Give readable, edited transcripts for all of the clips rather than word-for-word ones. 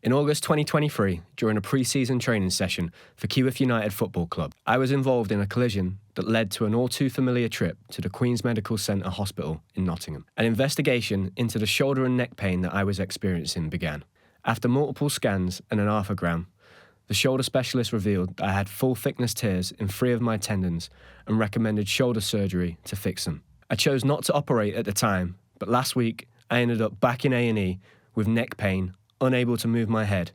In August 2023, during a pre-season training session for Keyworth United Football Club, I was involved in a collision that led to an all too familiar trip to the Queen's Medical Centre Hospital in Nottingham. An investigation into the shoulder and neck pain that I was experiencing began. After multiple scans and an arthogram, the shoulder specialist revealed that I had full thickness tears in 3 of my tendons and recommended shoulder surgery to fix them. I chose not to operate at the time, but last week I ended up back in A&E with neck pain, unable to move my head,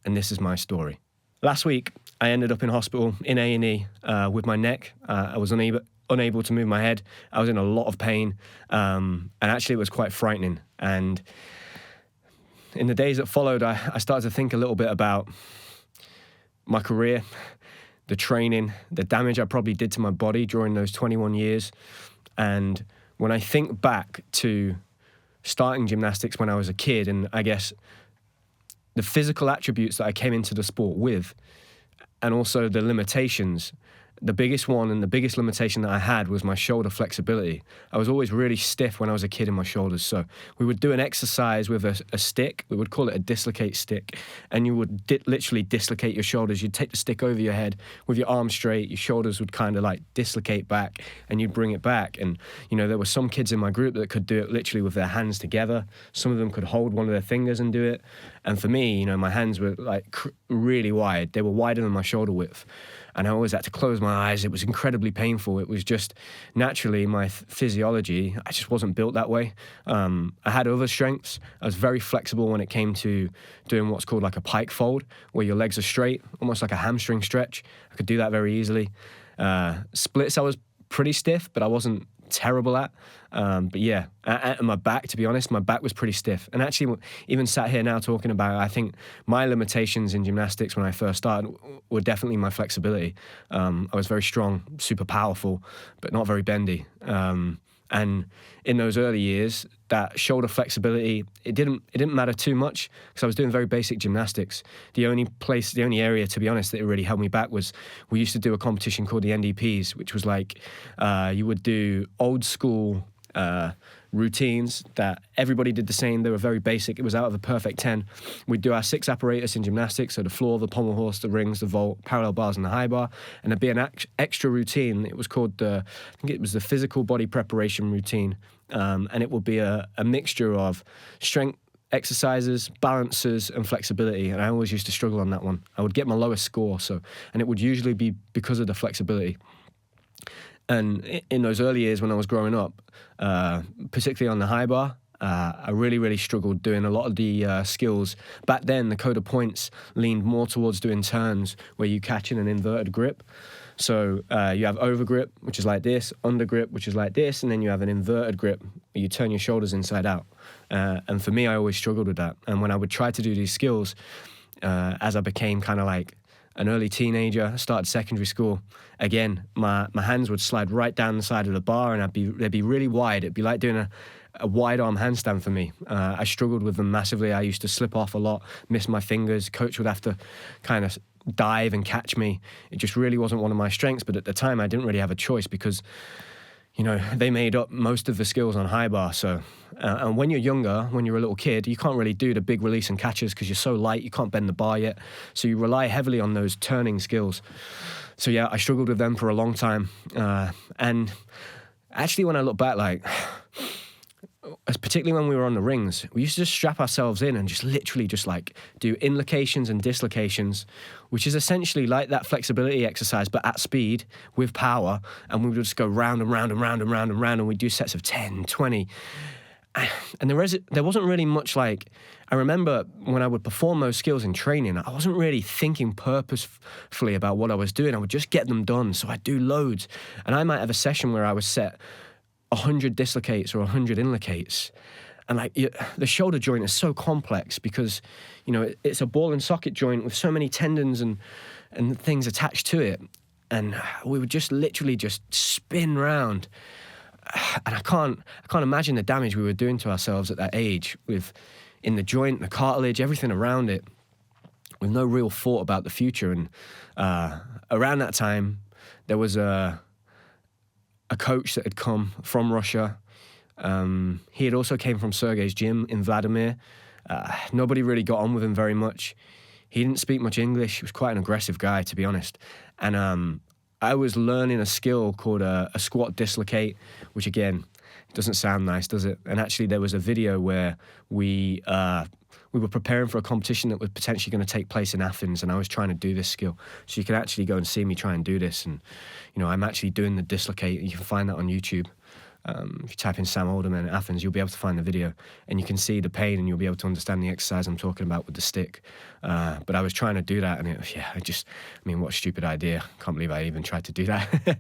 and this is my story. Last week, I ended up in hospital in A&E with my neck. I was unable to move my head. I was in a lot of pain, and actually it was quite frightening. And in the days that followed, I started to think a little bit about my career, the training, the damage I probably did to my body during those 21 years. And when I think back to starting gymnastics when I was a kid, and I guess the physical attributes that I came into the sport with, and also the limitations, the biggest one and the biggest limitation that I had was my shoulder flexibility. I was always really stiff when I was a kid in my shoulders. So we would do an exercise with a stick. We would call it a dislocate stick. And you would literally dislocate your shoulders. You'd take the stick over your head with your arms straight. Your shoulders would kind of like dislocate back and you'd bring it back. And, you know, there were some kids in my group that could do it literally with their hands together. Some of them could hold one of their fingers and do it. And for me, you know, my hands were like really wide. They were wider than my shoulder width. And I always had to close my eyes. It was incredibly painful. It was just naturally my physiology. I just wasn't built that way. I had other strengths. I was very flexible when it came to doing what's called like a pike fold, where your legs are straight, almost like a hamstring stretch. I could do that very easily. Splits, I was pretty stiff, but I wasn't terrible at. But yeah, and my back, to be honest, my back was pretty stiff. And actually, even sat here now talking about it, I think my limitations in gymnastics when I first started were definitely my flexibility. I was very strong, super powerful, but not very bendy. And in those early years, that shoulder flexibility, it didn't matter too much because I was doing very basic gymnastics. The only area, to be honest, that it really held me back was we used to do a competition called the NDPs, which was like you would do old school routines that everybody did the same. They were very basic. It was out of the perfect 10. We'd do our 6 apparatus in gymnastics, so the floor, the pommel horse, the rings, the vault, parallel bars, and the high bar. And there'd be an extra routine. It was called, I think it was the physical body preparation routine. And it would be a mixture of strength exercises, balances, and flexibility. And I always used to struggle on that one. I would get my lowest score, and it would usually be because of the flexibility. And in those early years when I was growing up, particularly on the high bar, I really, really struggled doing a lot of the skills. Back then, the code of points leaned more towards doing turns where you catch in an inverted grip. So you have over grip, which is like this, under grip, which is like this, and then you have an inverted grip where you turn your shoulders inside out. And for me, I always struggled with that. And when I would try to do these skills, as I became kind of like an early teenager, started secondary school, again, my hands would slide right down the side of the bar and they'd be really wide. It'd be like doing a wide arm handstand for me. I struggled with them massively. I used to slip off a lot, miss my fingers. Coach would have to kind of dive and catch me. It just really wasn't one of my strengths, but at the time I didn't really have a choice because, you know, they made up most of the skills on high bar. So, and when you're younger, when you're a little kid, you can't really do the big release and catches because you're so light, you can't bend the bar yet. So you rely heavily on those turning skills. So yeah, I struggled with them for a long time. And actually when I look back, like, particularly when we were on the rings, we used to just strap ourselves in and just literally just like do inlocations and dislocations, which is essentially like that flexibility exercise, but at speed with power. And we would just go round and round and round and round and round, and we'd do sets of 10, 20. And there wasn't really much like, I remember when I would perform those skills in training, I wasn't really thinking purposefully about what I was doing. I would just get them done. So I'd do loads. And I might have a session where I was set 100 dislocates or 100 inlocates. And like the shoulder joint is so complex because, you know, it's a ball and socket joint with so many tendons and things attached to it. And we would just literally just spin round. And I can't imagine the damage we were doing to ourselves at that age in the joint, the cartilage, everything around it, with no real thought about the future. And around that time, there was a coach that had come from Russia. He had also came from Sergei's gym in Vladimir. Nobody really got on with him very much. He didn't speak much English. He was quite an aggressive guy, to be honest. And I was learning a skill called a squat dislocate, which again, doesn't sound nice, does it? And actually there was a video where we were preparing for a competition that was potentially going to take place in Athens, and I was trying to do this skill. So you can actually go and see me try and do this. And, I'm actually doing the dislocate. You can find that on YouTube. If you type in Sam Oldham in Athens, you'll be able to find the video, and you can see the pain, and you'll be able to understand the exercise I'm talking about with the stick. But I was trying to do that, and what a stupid idea. Can't believe I even tried to do that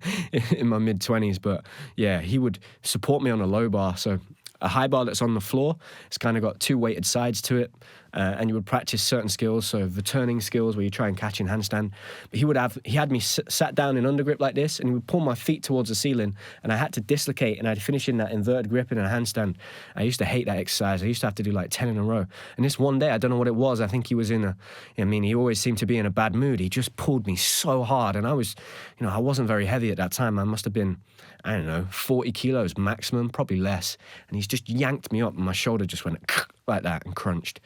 in my mid-20s. But yeah, he would support me on a low bar. So a high bar that's on the floor, it's kind of got two weighted sides to it, and you would practice certain skills, so the turning skills where you try and catch in handstand. But he had me sat down in undergrip like this, and he would pull my feet towards the ceiling, and I had to dislocate, and I'd finish in that inverted grip in a handstand. I used to hate that exercise. I used to have to do like 10 in a row. And this one day, I don't know what it was. I think he was he always seemed to be in a bad mood. He just pulled me so hard, and I wasn't very heavy at that time. I must have been, 40 kilos maximum, probably less. And he's just yanked me up, and my shoulder just went like that and crunched.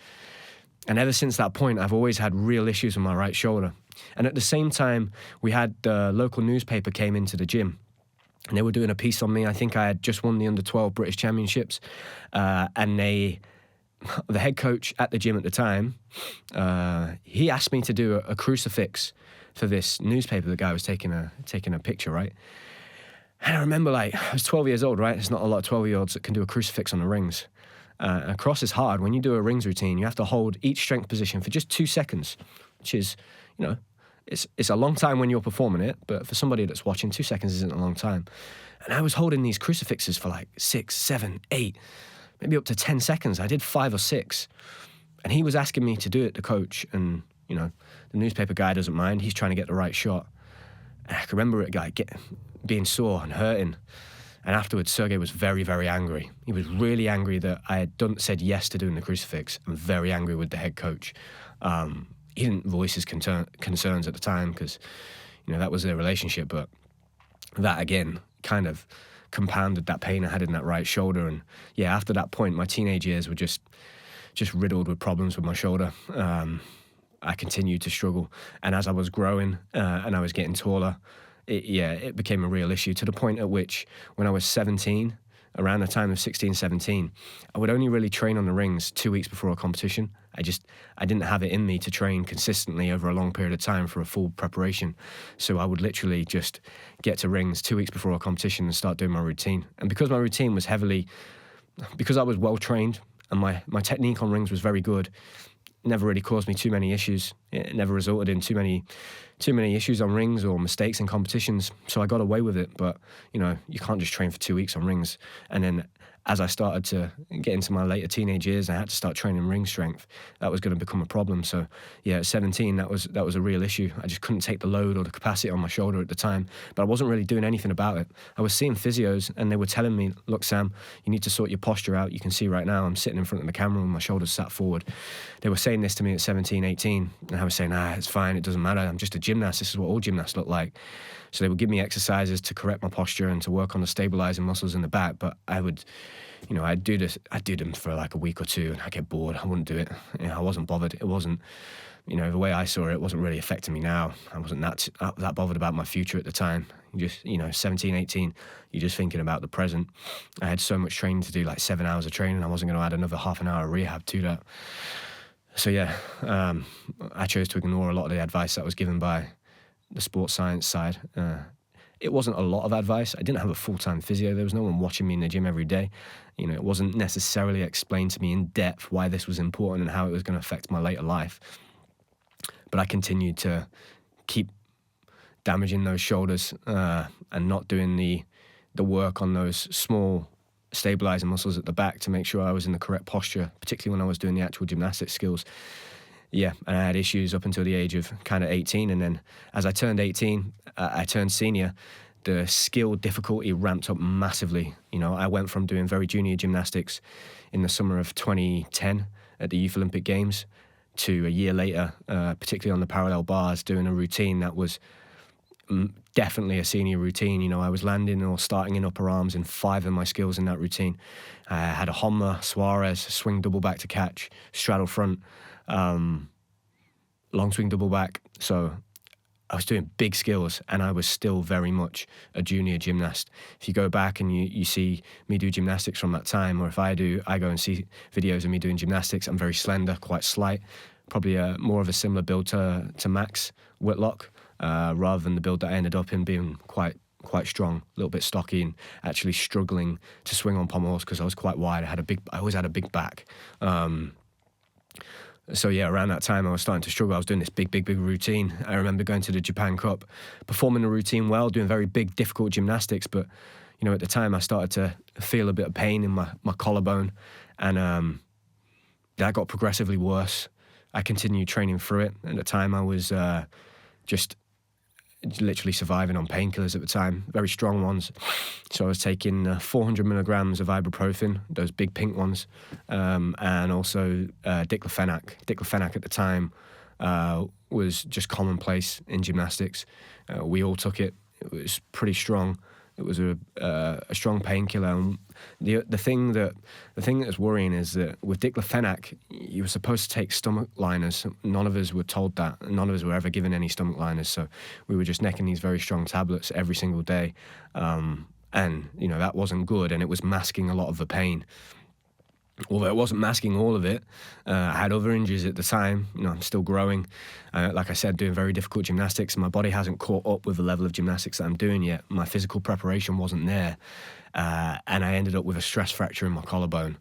And ever since that point, I've always had real issues with my right shoulder. And at the same time, we had the local newspaper came into the gym, and they were doing a piece on me. I think I had just won the under-12 British Championships, and the head coach at the gym at the time, he asked me to do a crucifix for this newspaper. The guy was taking a picture, right? And I remember, I was 12 years old, right? There's not a lot of 12-year-olds that can do a crucifix on the rings. A cross is hard. When you do a rings routine, you have to hold each strength position for just 2 seconds, which is, it's a long time when you're performing it, but for somebody that's watching, 2 seconds isn't a long time. And I was holding these crucifixes for 6, 7, 8, maybe up to 10 seconds. I did 5 or 6. And he was asking me to do it, the coach, and, the newspaper guy doesn't mind. He's trying to get the right shot. And I can remember it being sore and hurting. And afterwards, Sergey was very, very angry. He was really angry that I had said yes to doing the crucifix, and very angry with the head coach. He didn't voice his concerns at the time because, that was their relationship. But that, again, kind of compounded that pain I had in that right shoulder. And, yeah, after that point, my teenage years were just riddled with problems with my shoulder. I continued to struggle. And as I was growing and I was getting taller, it became a real issue, to the point at which when I was 17, around the time of 16, 17, I would only really train on the rings 2 weeks before a competition. I didn't have it in me to train consistently over a long period of time for a full preparation. So I would literally just get to rings 2 weeks before a competition and start doing my routine. And because my routine was because I was well trained and my technique on rings was very good, never really caused me too many issues. It never resulted in too many issues on rings or mistakes in competitions. So I got away with it. But, you can't just train for 2 weeks on rings. And then as I started to get into my later teenage years, I had to start training ring strength. That was going to become a problem. So yeah, at 17, that was a real issue. I just couldn't take the load or the capacity on my shoulder at the time, but I wasn't really doing anything about it. I was seeing physios and they were telling me, look, Sam, you need to sort your posture out. You can see right now I'm sitting in front of the camera and my shoulders sat forward. They were saying this to me at 17, 18, and I was saying, it's fine, it doesn't matter. I'm just a gymnast. This is what all gymnasts look like. So they would give me exercises to correct my posture and to work on the stabilizing muscles in the back. But I'd do them for a week or two and I'd get bored. I wouldn't do it. I wasn't bothered. It wasn't, the way I saw it wasn't really affecting me now. I wasn't that bothered about my future at the time. 17, 18, you're just thinking about the present. I had so much training to do, 7 hours of training. I wasn't going to add another half an hour of rehab to that. So yeah, I chose to ignore a lot of the advice that was given by the sports science side. It wasn't a lot of advice. I didn't have a full-time physio. There was no one watching me in the gym every day. It wasn't necessarily explained to me in depth why this was important and how it was going to affect my later life. But I continued to keep damaging those shoulders and not doing the work on those small stabilizing muscles at the back to make sure I was in the correct posture, particularly when I was doing the actual gymnastic skills. Yeah, and I had issues up until the age of kind of 18. And then as I turned 18, I turned senior, the skill difficulty ramped up massively. I went from doing very junior gymnastics in the summer of 2010 at the Youth Olympic Games to a year later, particularly on the parallel bars, doing a routine that was definitely a senior routine. I was landing or starting in upper arms in 5 of my skills in that routine. I had a Homma, Suarez, swing double back to catch, straddle front, long swing double back. So I was doing big skills, and I was still very much a junior gymnast. If you go back and you see me do gymnastics from that time, or if I go and see videos of me doing gymnastics, I'm very slender, quite slight, probably more of a similar build to Max Whitlock, rather than the build that I ended up in, being quite strong, a little bit stocky, and actually struggling to swing on pommels because I was quite wide. I always had a big back. So yeah, around that time I was starting to struggle. I was doing this big routine. I remember going to the Japan Cup, performing the routine well, doing very big, difficult gymnastics. But, at the time I started to feel a bit of pain in my collarbone, and that got progressively worse. I continued training through it. At the time I was just literally surviving on painkillers at the time, very strong ones. So I was taking 400 milligrams of ibuprofen, those big pink ones, and also diclofenac. Diclofenac at the time was just commonplace in gymnastics. We all took it. It was pretty strong. It was a strong painkiller. And the thing that's worrying is that with diclofenac, you were supposed to take stomach liners. None of us were told that. None of us were ever given any stomach liners. So we were just necking these very strong tablets every single day. And, that wasn't good, and it was masking a lot of the pain. Although it wasn't masking all of it, I had other injuries at the time. I'm still growing. Like I said, doing very difficult gymnastics. My body hasn't caught up with the level of gymnastics that I'm doing yet. My physical preparation wasn't there. And I ended up with a stress fracture in my collarbone.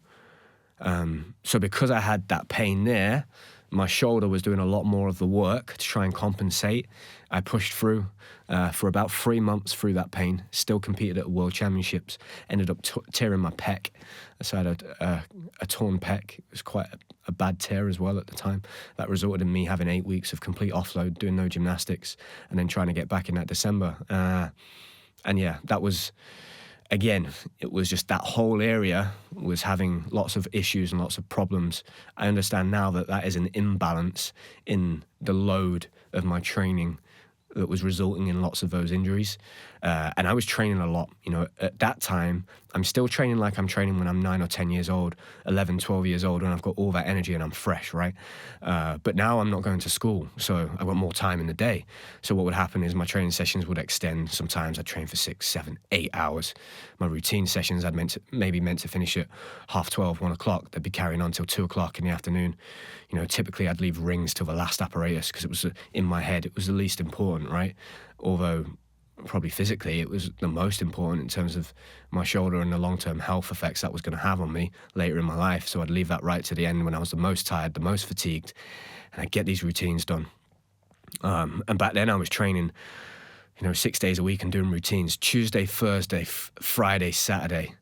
So because I had that pain there, my shoulder was doing a lot more of the work to try and compensate. I pushed through for about 3 months through that pain, still competed at World Championships, ended up tearing my pec. So I had a torn pec. It was quite a bad tear as well at the time. That resulted in me having 8 weeks of complete offload, doing no gymnastics, and then trying to get back in that December. And yeah, that was... Again, it was just that whole area was having lots of issues and lots of problems. I understand now that is an imbalance in the load of my training that was resulting in lots of those injuries. And I was training a lot. At that time, I'm still training like I'm training when I'm 9 or 10 years old, 11, 12 years old, when I've got all that energy and I'm fresh, right? But now I'm not going to school, so I've got more time in the day. So what would happen is my training sessions would extend. Sometimes I'd train for 6, 7, 8 hours. My routine sessions maybe meant to finish at 12:30, 1 o'clock. They'd be carrying on till 2 o'clock in the afternoon. Typically I'd leave rings till the last apparatus because it was in my head, it was the least important, right? Although probably physically it was the most important in terms of my shoulder and the long-term health effects that was going to have on me later in my life. So I'd leave that right to the end when I was the most tired, the most fatigued, and I'd get these routines done. And back then I was training, 6 days a week and doing routines, Tuesday, Thursday, Friday, Saturday.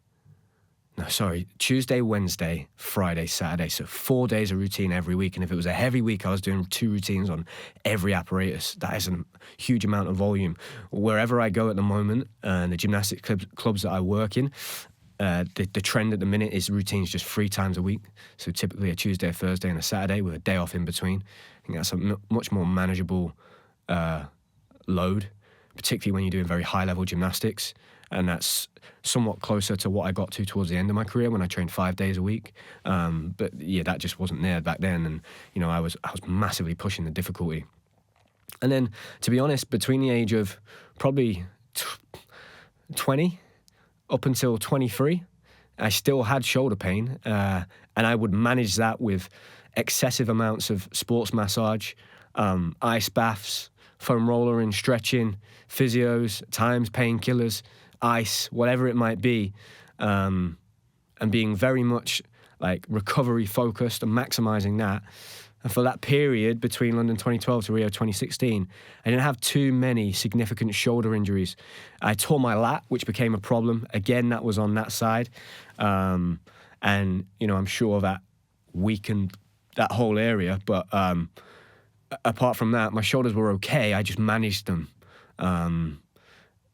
No, sorry, Tuesday, Wednesday, Friday, Saturday. So 4 days of routine every week. And if it was a heavy week, I was doing 2 routines on every apparatus. That is a huge amount of volume. Wherever I go at the moment, the gymnastics clubs that I work in, the trend at the minute is routines just 3 times a week. So typically a Tuesday, a Thursday, and a Saturday with a day off in between. I think that's a much more manageable load, particularly when you're doing very high-level gymnastics. And that's somewhat closer to what I got to towards the end of my career when I trained 5 days a week. But yeah, that just wasn't there back then. And, I was massively pushing the difficulty. And then, to be honest, between the age of probably 20 up until 23, I still had shoulder pain. And I would manage that with excessive amounts of sports massage, ice baths, foam rollering, stretching, physios, times painkillers, ice, whatever it might be, and being very much like recovery focused and maximizing that. And for that period between London 2012 to Rio 2016, I didn't have too many significant shoulder injuries. I tore my lat, which became a problem. Again, that was on that side. And, I'm sure that weakened that whole area. But apart from that, my shoulders were okay. I just managed them.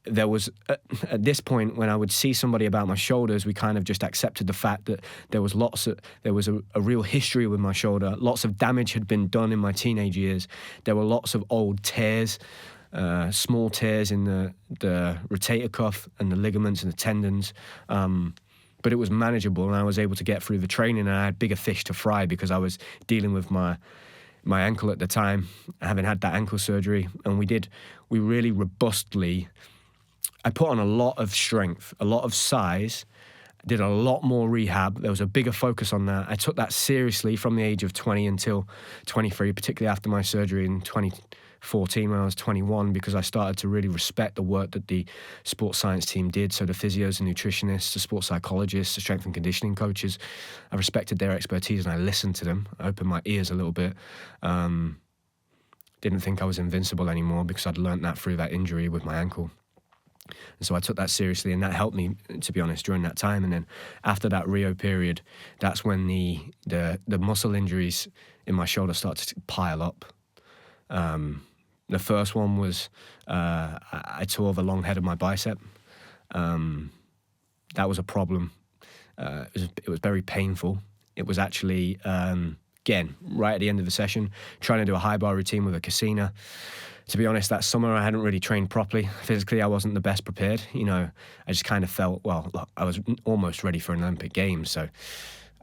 There was, at this point, when I would see somebody about my shoulders, we kind of just accepted the fact that there was a real history with my shoulder. Lots of damage had been done in my teenage years. There were lots of old tears small tears in the rotator cuff and the ligaments and the tendons. But it was manageable, and I was able to get through the training, and I had bigger fish to fry because I was dealing with my ankle at the time, having had that ankle surgery. And we really robustly, I put on a lot of strength, a lot of size, did a lot more rehab. There was a bigger focus on that. I took that seriously from the age of 20 until 23, particularly after my surgery in 2014 when I was 21, because I started to really respect the work that the sports science team did. So the physios and nutritionists, the sports psychologists, the strength and conditioning coaches, I respected their expertise and I listened to them. I opened my ears a little bit. Didn't think I was invincible anymore because I'd learnt that through that injury with my ankle. And so I took that seriously, and that helped me, to be honest, during that time. And then after that Rio period, that's when the muscle injuries in my shoulder started to pile up. The first one was I tore the long head of my bicep. That was a problem. It was very painful. It was actually, again, right at the end of the session, trying to do a high bar routine with a casino. To be honest, that summer I hadn't really trained properly. Physically, I wasn't the best prepared. I just kind of felt, well, look, I was almost ready for an Olympic Games, so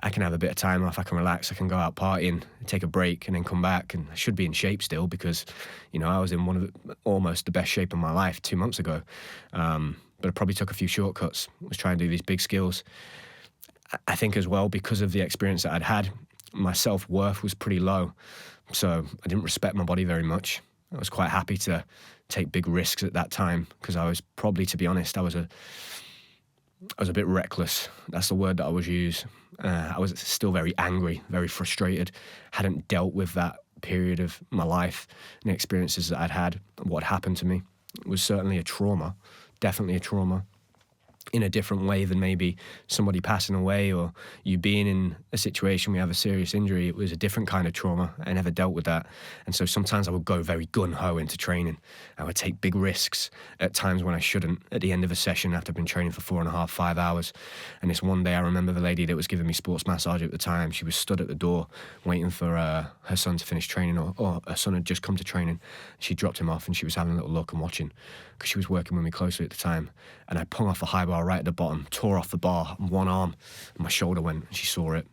I can have a bit of time off, I can relax, I can go out partying, take a break, and then come back, and I should be in shape still because, I was in almost the best shape of my life 2 months ago. But I probably took a few shortcuts, was trying to do these big skills. I think as well, because of the experience that I'd had, my self-worth was pretty low, so I didn't respect my body very much. I was quite happy to take big risks at that time because I was probably, to be honest, I was a bit reckless. That's the word that I would use. I was still very angry, very frustrated. Hadn't dealt with that period of my life and the experiences that I'd had. What happened to me was certainly a trauma, definitely a trauma, in a different way than maybe somebody passing away or you being in a situation where you have a serious injury. It was a different kind of trauma. I never dealt with that. And so sometimes I would go very gun-ho into training. I would take big risks at times when I shouldn't at the end of a session after I've been training for 4.5, 5 hours. And this one day I remember the lady that was giving me sports massage at the time, she was stood at the door waiting for her son to finish training, or her son had just come to training. She dropped him off and she was having a little look and watching because she was working with me closely at the time. And I hung off the high bar right at the bottom, tore off the bar on one arm, and my shoulder went, and she saw it.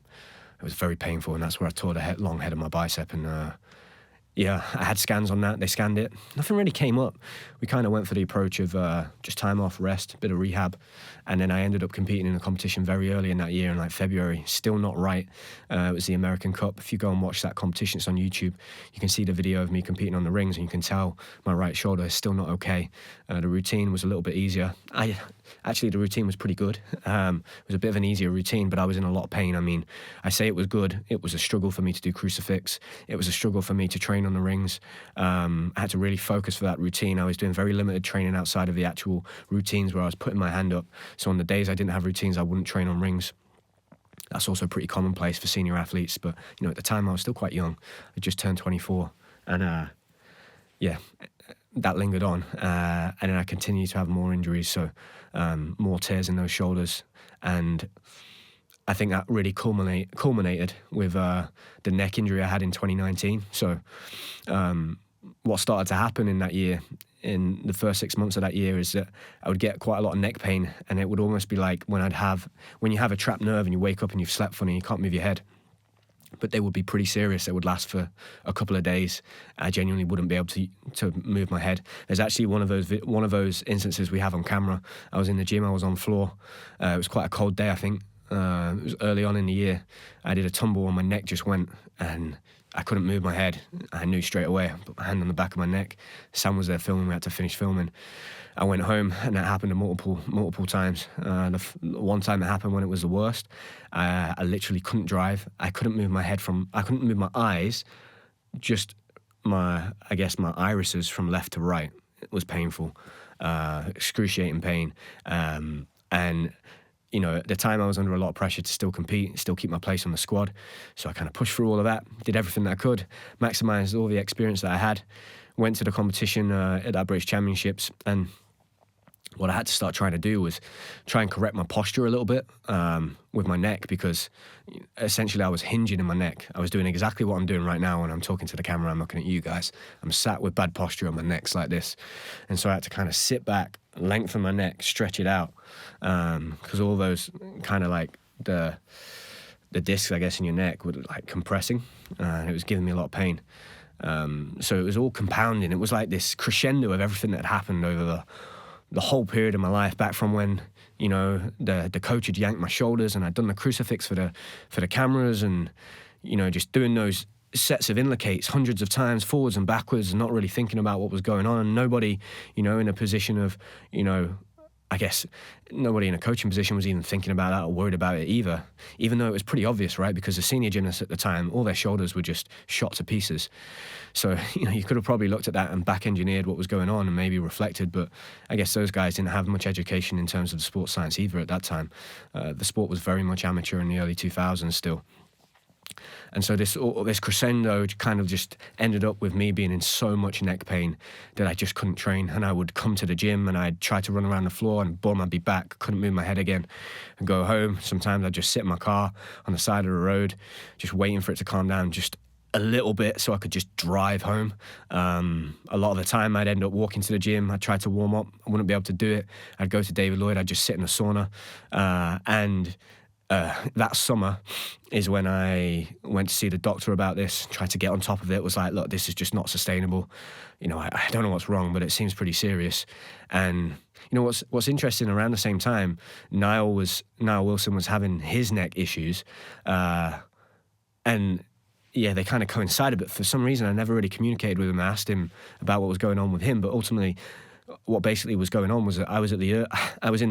It was very painful, and that's where I tore the long head of my bicep. And I had scans on that. They scanned it. Nothing really came up. We kind of went for the approach of just time off, rest, a bit of rehab. And then I ended up competing in a competition very early in that year, in like February. Still not right. It was the American Cup. If you go and watch that competition, it's on YouTube. You can see the video of me competing on the rings, and you can tell my right shoulder is still not okay. The routine was a little bit easier. Actually, the routine was pretty good. It was a bit of an easier routine, but I was in a lot of pain. I mean, I say it was good. It was a struggle for me to do crucifix. It was a struggle for me to train on the rings. I had to really focus for that routine. I was doing very limited training outside of the actual routines where I was putting my hand up. So on the days I didn't have routines, I wouldn't train on rings. That's also pretty commonplace for senior athletes. But, at the time I was still quite young. I just turned 24. And, that lingered on. And then I continued to have more injuries. So more tears in those shoulders. And I think that really culminated with the neck injury I had in 2019. So what started to happen in that year, in the first 6 months of that year, is that I would get quite a lot of neck pain, and it would almost be like when you have a trapped nerve and you wake up and you've slept funny, you can't move your head. But they would be pretty serious. They would last for a couple of days. I genuinely wouldn't be able to move my head. There's actually one of those instances we have on camera. I was in the gym, I was on floor. It was quite a cold day, I think. It was early on in the year. I did a tumble and my neck just went, and I couldn't move my head. I knew straight away. I put my hand on the back of my neck. Sam was there filming. We had to finish filming. I went home, and that happened multiple times. The one time it happened when it was the worst, I literally couldn't drive. I couldn't move my head I couldn't move my eyes, just my irises from left to right. It was painful, excruciating pain. And at the time I was under a lot of pressure to still compete, still keep my place on the squad. So I kind of pushed through all of that, did everything that I could, maximised all the experience that I had, went to the competition at that British Championships, and what I had to start trying to do was try and correct my posture a little bit with my neck, because essentially I was hinging in my neck. I was doing exactly what I'm doing right now when I'm talking to the camera. I'm looking at you guys. I'm sat with bad posture on my neck's like this. And so I had to kind of sit back, lengthen my neck, stretch it out, because all those kind of like the discs, I guess, in your neck were like compressing, and it was giving me a lot of pain. So it was all compounding. It was like this crescendo of everything that had happened over the whole period of my life, back from when, you know, the coach had yanked my shoulders and I'd done the crucifix for the cameras, and, you know, just doing those sets of inlocates hundreds of times forwards and backwards and not really thinking about what was going on. And nobody, you know, in a position of, you know, I guess nobody in a coaching position was even thinking about that or worried about it either, even though it was pretty obvious, right? Because the senior gymnasts at the time, all their shoulders were just shot to pieces. So, you know, you could have probably looked at that and back-engineered what was going on and maybe reflected, but I guess those guys didn't have much education in terms of the sports science either at that time. The sport was very much amateur in the early 2000s still. And so this crescendo kind of just ended up with me being in so much neck pain that I just couldn't train. And I would come to the gym and I'd try to run around the floor and boom, I'd be back, couldn't move my head again, and go home. Sometimes I'd just sit in my car on the side of the road, just waiting for it to calm down just a little bit so I could just drive home. A lot of the time I'd end up walking to the gym. I'd try to warm up. I wouldn't be able to do it. I'd go to David Lloyd. I'd just sit in a sauna. That summer is when I went to see the doctor about this, tried to get on top of it. It was like, look, this is just not sustainable. You know, I don't know what's wrong, but it seems pretty serious. And, you know, what's interesting, around the same time, Niall Wilson was having his neck issues. And yeah, they kind of coincided, but for some reason I never really communicated with him. I asked him about what was going on with him, but ultimately what basically was going on was that I was in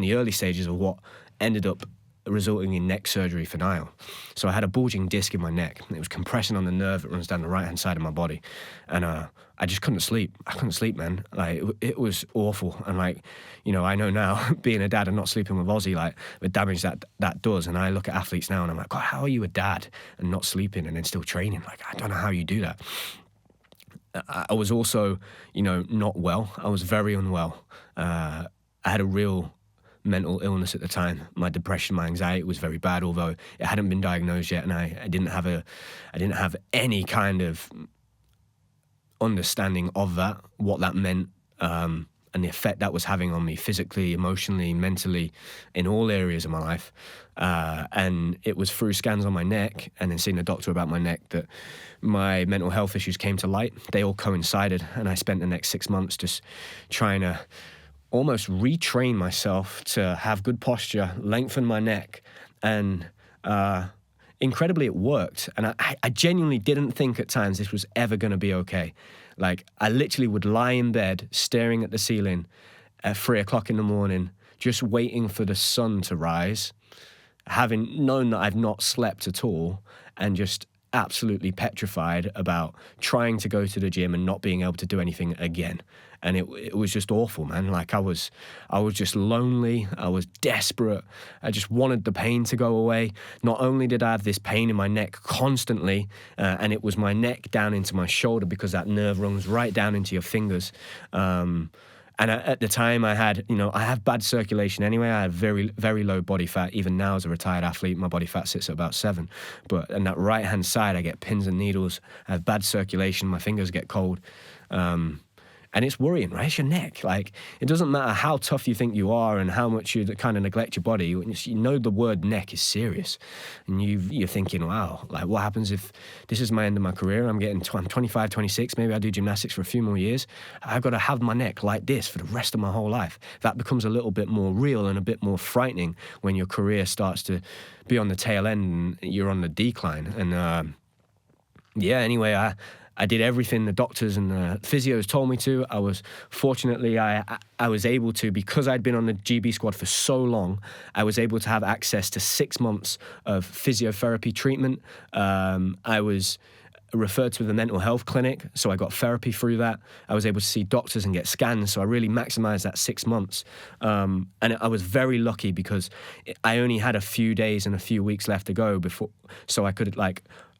the early stages of what ended up resulting in neck surgery for Niall. So I had a bulging disc in my neck. It was compressing on the nerve that runs down the right-hand side of my body. And I just couldn't sleep. I couldn't sleep, man. Like, it was awful. And like, you know, I know now, being a dad and not sleeping with Ozzy, like the damage that does. And I look at athletes now and I'm like, God, how are you a dad and not sleeping and then still training? Like, I don't know how you do that. I was also, you know, not well. I was very unwell. I had a real mental illness at the time. My depression, my anxiety was very bad, although it hadn't been diagnosed yet, and I didn't have any kind of understanding of that, what that meant, and the effect that was having on me physically, emotionally, mentally, in all areas of my life. And it was through scans on my neck and then seeing a doctor about my neck that my mental health issues came to light. They all coincided, and I spent the next 6 months just trying to almost retrain myself to have good posture, lengthen my neck, and incredibly it worked. And I genuinely didn't think at times this was ever going to be okay. Like, I literally would lie in bed staring at the ceiling at 3 o'clock in the morning, just waiting for the sun to rise, having known that I've not slept at all, and just absolutely petrified about trying to go to the gym and not being able to do anything again. And it was just awful, man. Like, I was just lonely. I was desperate. I just wanted the pain to go away. Not only did I have this pain in my neck constantly, and it was my neck down into my shoulder, because that nerve runs right down into your fingers. And at the time I have bad circulation anyway. I had very, very low body fat. Even now as a retired athlete, my body fat sits at about 7. But on that right-hand side, I get pins and needles. I have bad circulation. My fingers get cold. And it's worrying, right? It's your neck. Like, it doesn't matter how tough you think you are and how much you kind of neglect your body. You know the word neck is serious. And you're thinking, wow, like, what happens if this is my end of my career? I'm 25, 26, maybe I do gymnastics for a few more years. I've got to have my neck like this for the rest of my whole life. That becomes a little bit more real and a bit more frightening when your career starts to be on the tail end and you're on the decline. And anyway, I did everything the doctors and the physios told me to. I was able to, because I'd been on the GB squad for so long, I was able to have access to 6 months of physiotherapy treatment. I was referred to the mental health clinic, so I got therapy through that. I was able to see doctors and get scans, so I really maximized that 6 months. And I was very lucky because I only had a few days and a few weeks left to go before, so I could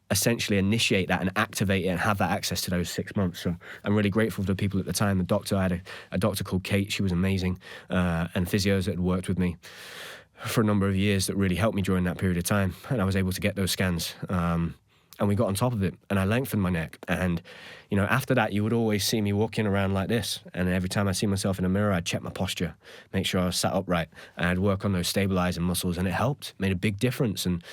essentially initiate that and activate it and have that access to those 6 months. So I'm really grateful for the people at the time. The doctor, I had a doctor called Kate. She was amazing, and physios that had worked with me for a number of years that really helped me during that period of time. And I was able to get those scans. And we got on top of it, and I lengthened my neck. And, after that, you would always see me walking around like this. And every time I see myself in a mirror, I'd check my posture, make sure I was sat upright, and I'd work on those stabilizing muscles, and it helped, made a big difference. And,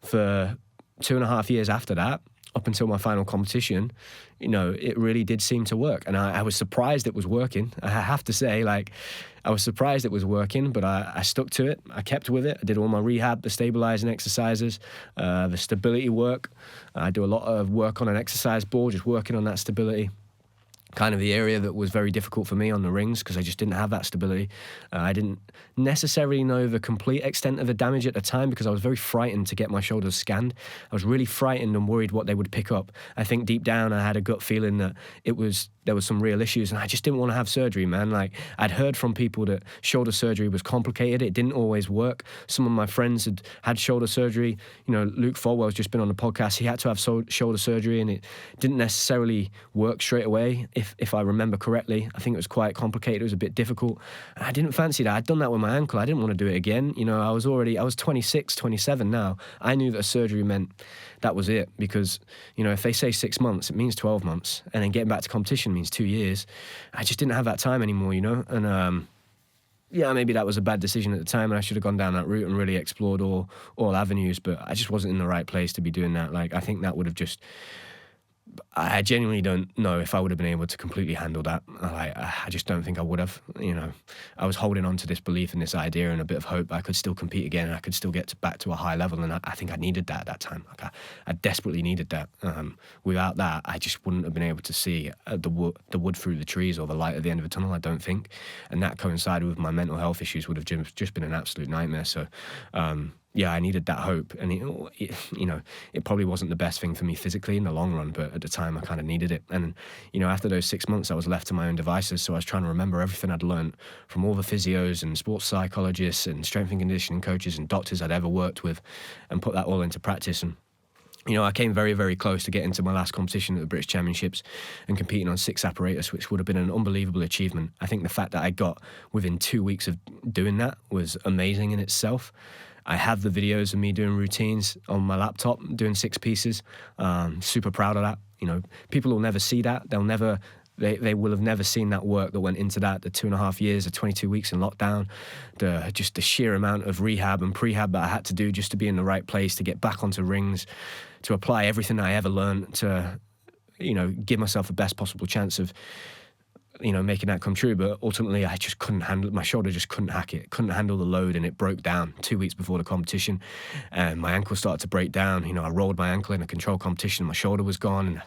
for 2.5 years after that, up until my final competition, it really did seem to work. And I was surprised it was working. I have to say, I was surprised it was working, but I stuck to it. I kept with it. I did all my rehab, the stabilizing exercises, the stability work. I do a lot of work on an exercise board, just working on that stability. Kind of the area that was very difficult for me on the rings, because I just didn't have that stability. I didn't necessarily know the complete extent of the damage at the time, because I was very frightened to get my shoulders scanned. I was really frightened and worried what they would pick up. I think deep down I had a gut feeling that there was some real issues, and I just didn't want to have surgery, man. I'd heard from people that shoulder surgery was complicated. It didn't always work. Some of my friends had shoulder surgery. Luke Folwell's just been on the podcast. He had to have shoulder surgery, and it didn't necessarily work straight away. If I remember correctly, I think it was quite complicated. It was a bit difficult. I didn't fancy that. I'd done that with my ankle. I didn't want to do it again. I was 26, 27 now. I knew that a surgery meant that was it, because, if they say 6 months, it means 12 months. And then getting back to competition means 2 years. I just didn't have that time anymore, And, maybe that was a bad decision at the time, and I should have gone down that route and really explored all avenues. But I just wasn't in the right place to be doing that. I think that would have just... I genuinely don't know if I would have been able to completely handle that. I just don't think I would have. I was holding on to this belief and this idea and a bit of hope I could still compete again, and I could still get back to a high level. And I think I needed that at that time. I desperately needed that. Without that, I just wouldn't have been able to see the wood through the trees or the light at the end of the tunnel, I don't think. And that coincided with my mental health issues would have just been an absolute nightmare. So, I needed that hope, and it probably wasn't the best thing for me physically in the long run, but at the time I kind of needed it. And after those 6 months, I was left to my own devices, so I was trying to remember everything I'd learned from all the physios and sports psychologists and strength and conditioning coaches and doctors I'd ever worked with, and put that all into practice. And I came very, very close to getting to my last competition at the British Championships and competing on 6 apparatus, which would have been an unbelievable achievement. I think the fact that I got within 2 weeks of doing that was amazing in itself. I have the videos of me doing routines on my laptop, doing 6 pieces. Super proud of that. People will never see that. They will have never seen that work that went into that, the 2.5 years, the 22 weeks in lockdown, the sheer amount of rehab and prehab that I had to do just to be in the right place, to get back onto rings, to apply everything I ever learned to, give myself the best possible chance of, making that come true. But ultimately, I just couldn't handle it. My shoulder just couldn't hack it, couldn't handle the load, and it broke down 2 weeks before the competition. And my ankle started to break down. I rolled my ankle in a control competition. My shoulder was gone, and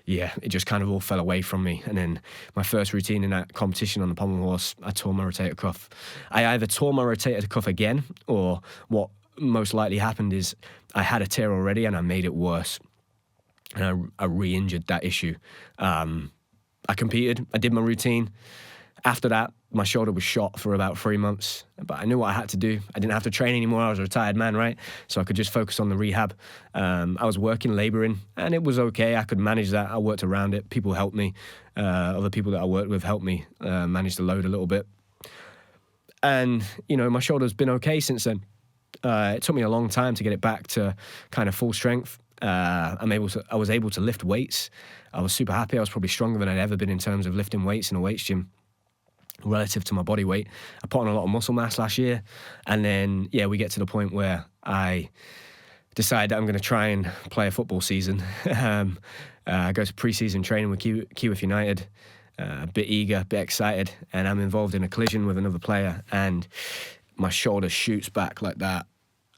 it just kind of all fell away from me. And then my first routine in that competition on the pommel horse, I tore my rotator cuff. I either tore my rotator cuff again, or what most likely happened is I had a tear already and I made it worse. And I re-injured that issue. I competed, I did my routine. After that, my shoulder was shot for about 3 months, but I knew what I had to do. I didn't have to train anymore. I was a retired man, right? So I could just focus on the rehab. I was working, labouring, and it was okay. I could manage that. I worked around it. People helped me. Other people that I worked with helped me manage the load a little bit. And, my shoulder's been okay since then. It took me a long time to get it back to kind of full strength. I was able to lift weights. I was super happy. I was probably stronger than I'd ever been in terms of lifting weights in a weights gym relative to my body weight. I put on a lot of muscle mass last year, and then we get to the point where I decide that I'm going to try and play a football season. I go to pre-season training with Keyworth United, a bit eager, a bit excited, and I'm involved in a collision with another player, and my shoulder shoots back like that.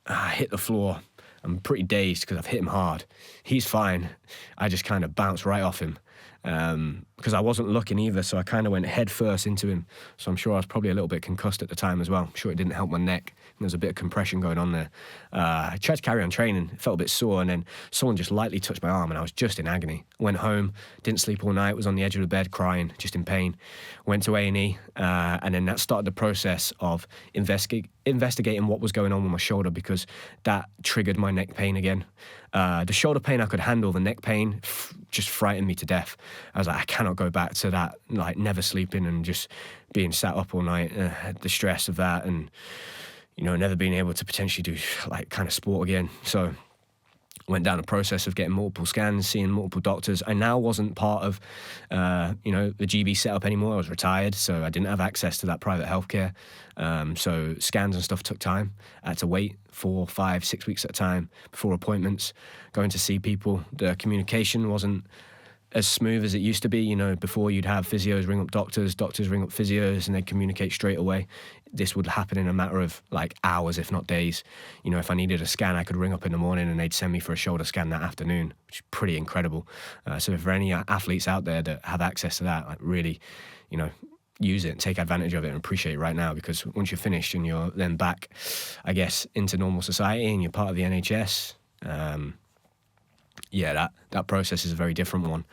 I hit the floor. I'm pretty dazed because I've hit him hard. He's fine. I just kind of bounced right off him because I wasn't looking either, so I kind of went head first into him. So I'm sure I was probably a little bit concussed at the time as well. I'm sure it didn't help my neck. There was a bit of compression going on there. I tried to carry on training. It felt a bit sore, and then someone just lightly touched my arm, and I was just in agony. Went home, didn't sleep all night, was on the edge of the bed crying, just in pain. Went to A&E, and then that started the process of investigating investigating what was going on with my shoulder, because that triggered my neck pain again. The shoulder pain I could handle, the neck pain just frightened me to death. I was like, I cannot go back to that, like never sleeping and just being sat up all night, the stress of that, and never being able to potentially do like kind of sport again. So went down a process of getting multiple scans, seeing multiple doctors. I now wasn't part of, the GB setup anymore. I was retired, so I didn't have access to that private healthcare. So scans and stuff took time. I had to wait 4, 5, 6 weeks at a time before appointments, going to see people. The communication wasn't as smooth as it used to be. Before you'd have physios ring up doctors ring up physios, and they'd communicate straight away. This would happen in a matter of like hours, if not days. If I needed a scan, I could ring up in the morning and they'd send me for a shoulder scan that afternoon, which is pretty incredible. So if there are any athletes out there that have access to that, like really, use it and take advantage of it and appreciate it right now, because once you're finished and you're then back, I guess, into normal society and you're part of the NHS, that process is a very different one.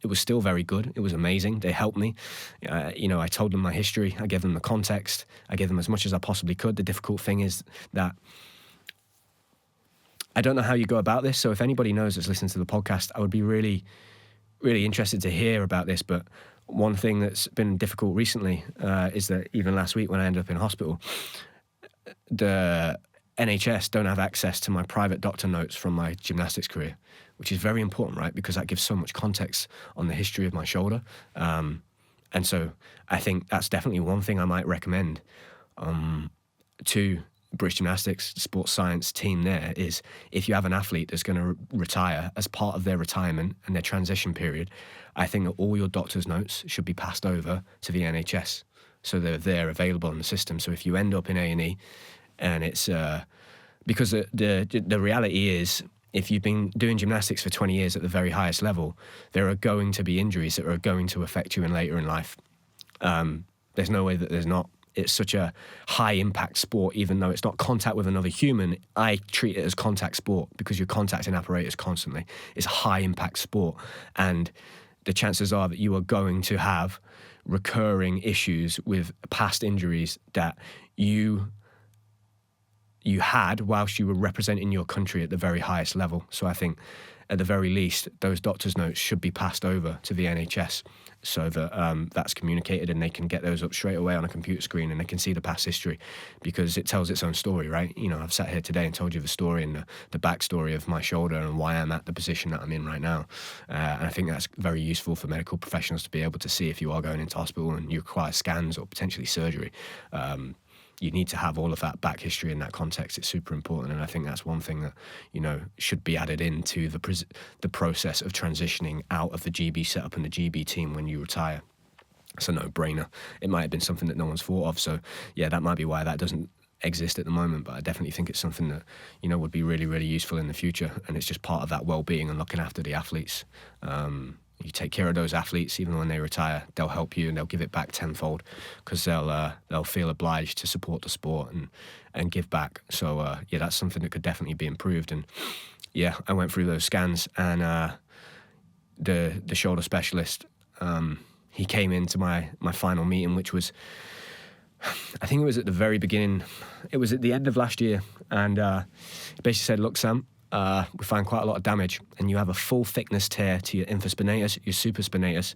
It was still very good. It was amazing. They helped me. I told them my history. I gave them the context. I gave them as much as I possibly could. The difficult thing is that I don't know how you go about this. So if anybody knows that's listening to the podcast, I would be really, really interested to hear about this. But one thing that's been difficult recently is that even last week when I ended up in hospital, the NHS don't have access to my private doctor notes from my gymnastics career, which is very important, right? Because that gives so much context on the history of my shoulder. And so I think that's definitely one thing I might recommend to British Gymnastics, sports science team there, is if you have an athlete that's going to retire, as part of their retirement and their transition period, I think that all your doctor's notes should be passed over to the NHS. So they're available in the system. So if you end up in A&E, and it's because the reality is, if you've been doing gymnastics for 20 years at the very highest level, there are going to be injuries that are going to affect you later in life. There's no way that there's not. It's such a high impact sport, even though it's not contact with another human. I treat it as contact sport because you're contacting apparatus constantly. It's a high impact sport, and the chances are that you are going to have recurring issues with past injuries that you had whilst you were representing your country at the very highest level. So I think at the very least, those doctor's notes should be passed over to the NHS so that that's communicated and they can get those up straight away on a computer screen and they can see the past history, because it tells its own story, right? I've sat here today and told you the story and the backstory of my shoulder and why I'm at the position that I'm in right now. And I think that's very useful for medical professionals to be able to see if you are going into hospital and you require scans or potentially surgery. You need to have all of that back history in that context. It's super important, and I think that's one thing that should be added into the process of transitioning out of the GB setup and the GB team when you retire. It's a no-brainer. It might have been something that no one's thought of, so yeah, that might be why that doesn't exist at the moment. But I definitely think it's something that would be really, really useful in the future, and it's just part of that well-being and looking after the athletes. You take care of those athletes, even when they retire, they'll help you and they'll give it back tenfold, because they'll feel obliged to support the sport and give back. So that's something that could definitely be improved. And yeah, I went through those scans, and the shoulder specialist, he came into my final meeting, which was, I think it was at the very beginning. It was at the end of last year, and he basically said, "Look, Sam, we find quite a lot of damage, and you have a full thickness tear to your infraspinatus, your supraspinatus."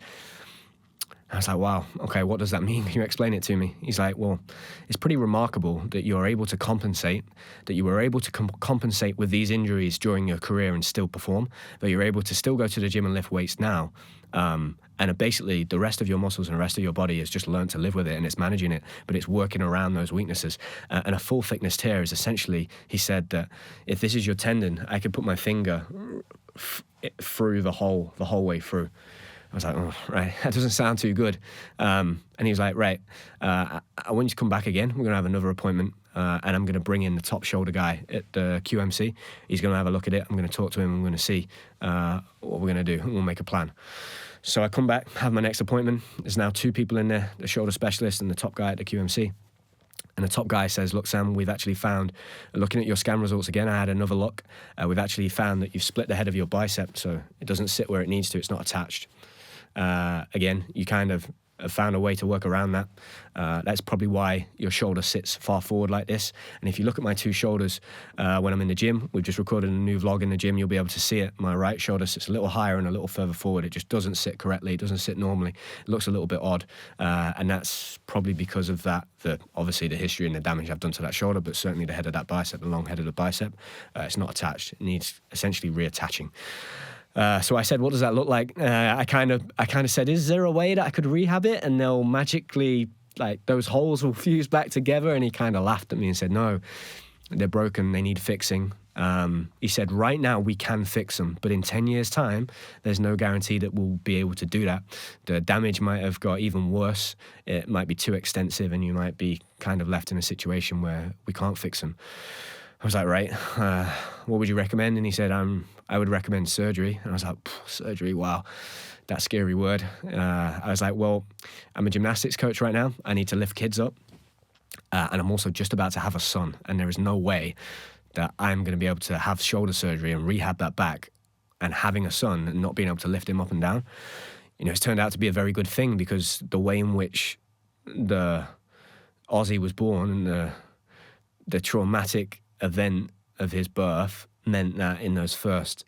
I was like, wow, okay, what does that mean? Can you explain it to me? He's like, well, it's pretty remarkable that you're able to compensate, that you were able to compensate with these injuries during your career and still perform, that you're able to still go to the gym and lift weights now. And basically the rest of your muscles and the rest of your body has just learned to live with it, and it's managing it, but it's working around those weaknesses. And a full thickness tear is essentially, he said that if this is your tendon, I could put my finger through the whole way through. I was like, oh, right, that doesn't sound too good. And he was like, right, I want you to come back again. We're going to have another appointment, and I'm going to bring in the top shoulder guy at the QMC. He's going to have a look at it. I'm going to talk to him. I'm going to see what we're going to do, and we'll make a plan. So I come back, have my next appointment. There's now 2 people in there, the shoulder specialist and the top guy at the QMC. And the top guy says, look, Sam, we've actually found, looking at your scan results again, I had another look, we've actually found that you've split the head of your bicep, so it doesn't sit where it needs to, it's not attached. Again, you kind of have found a way to work around that. That's probably why your shoulder sits far forward like this. And if you look at my two shoulders when I'm in the gym, we've just recorded a new vlog in the gym, you'll be able to see it. My right shoulder sits a little higher and a little further forward. It just doesn't sit correctly. It doesn't sit normally. It looks a little bit odd. And that's probably because of that, obviously the history and the damage I've done to that shoulder, but certainly the head of that bicep, the long head of the bicep, it's not attached. It needs essentially reattaching. So I said, what does that look like? I kind of said, is there a way that I could rehab it and they'll magically, like, those holes will fuse back together? And he kind of laughed at me and said, no, they're broken, they need fixing. He said, right now we can fix them, but in 10 years' time, there's no guarantee that we'll be able to do that. The damage might have got even worse. It might be too extensive and you might be kind of left in a situation where we can't fix them. I was like, right, what would you recommend? And he said, I would recommend surgery. And I was like, surgery, wow, that scary word. I was like, well, I'm a gymnastics coach right now. I need to lift kids up. And I'm also just about to have a son. And there is no way that I'm going to be able to have shoulder surgery and rehab that back and having a son and not being able to lift him up and down. You know, it's turned out to be a very good thing because the way in which the Aussie was born and the traumatic event of his birth meant that in those first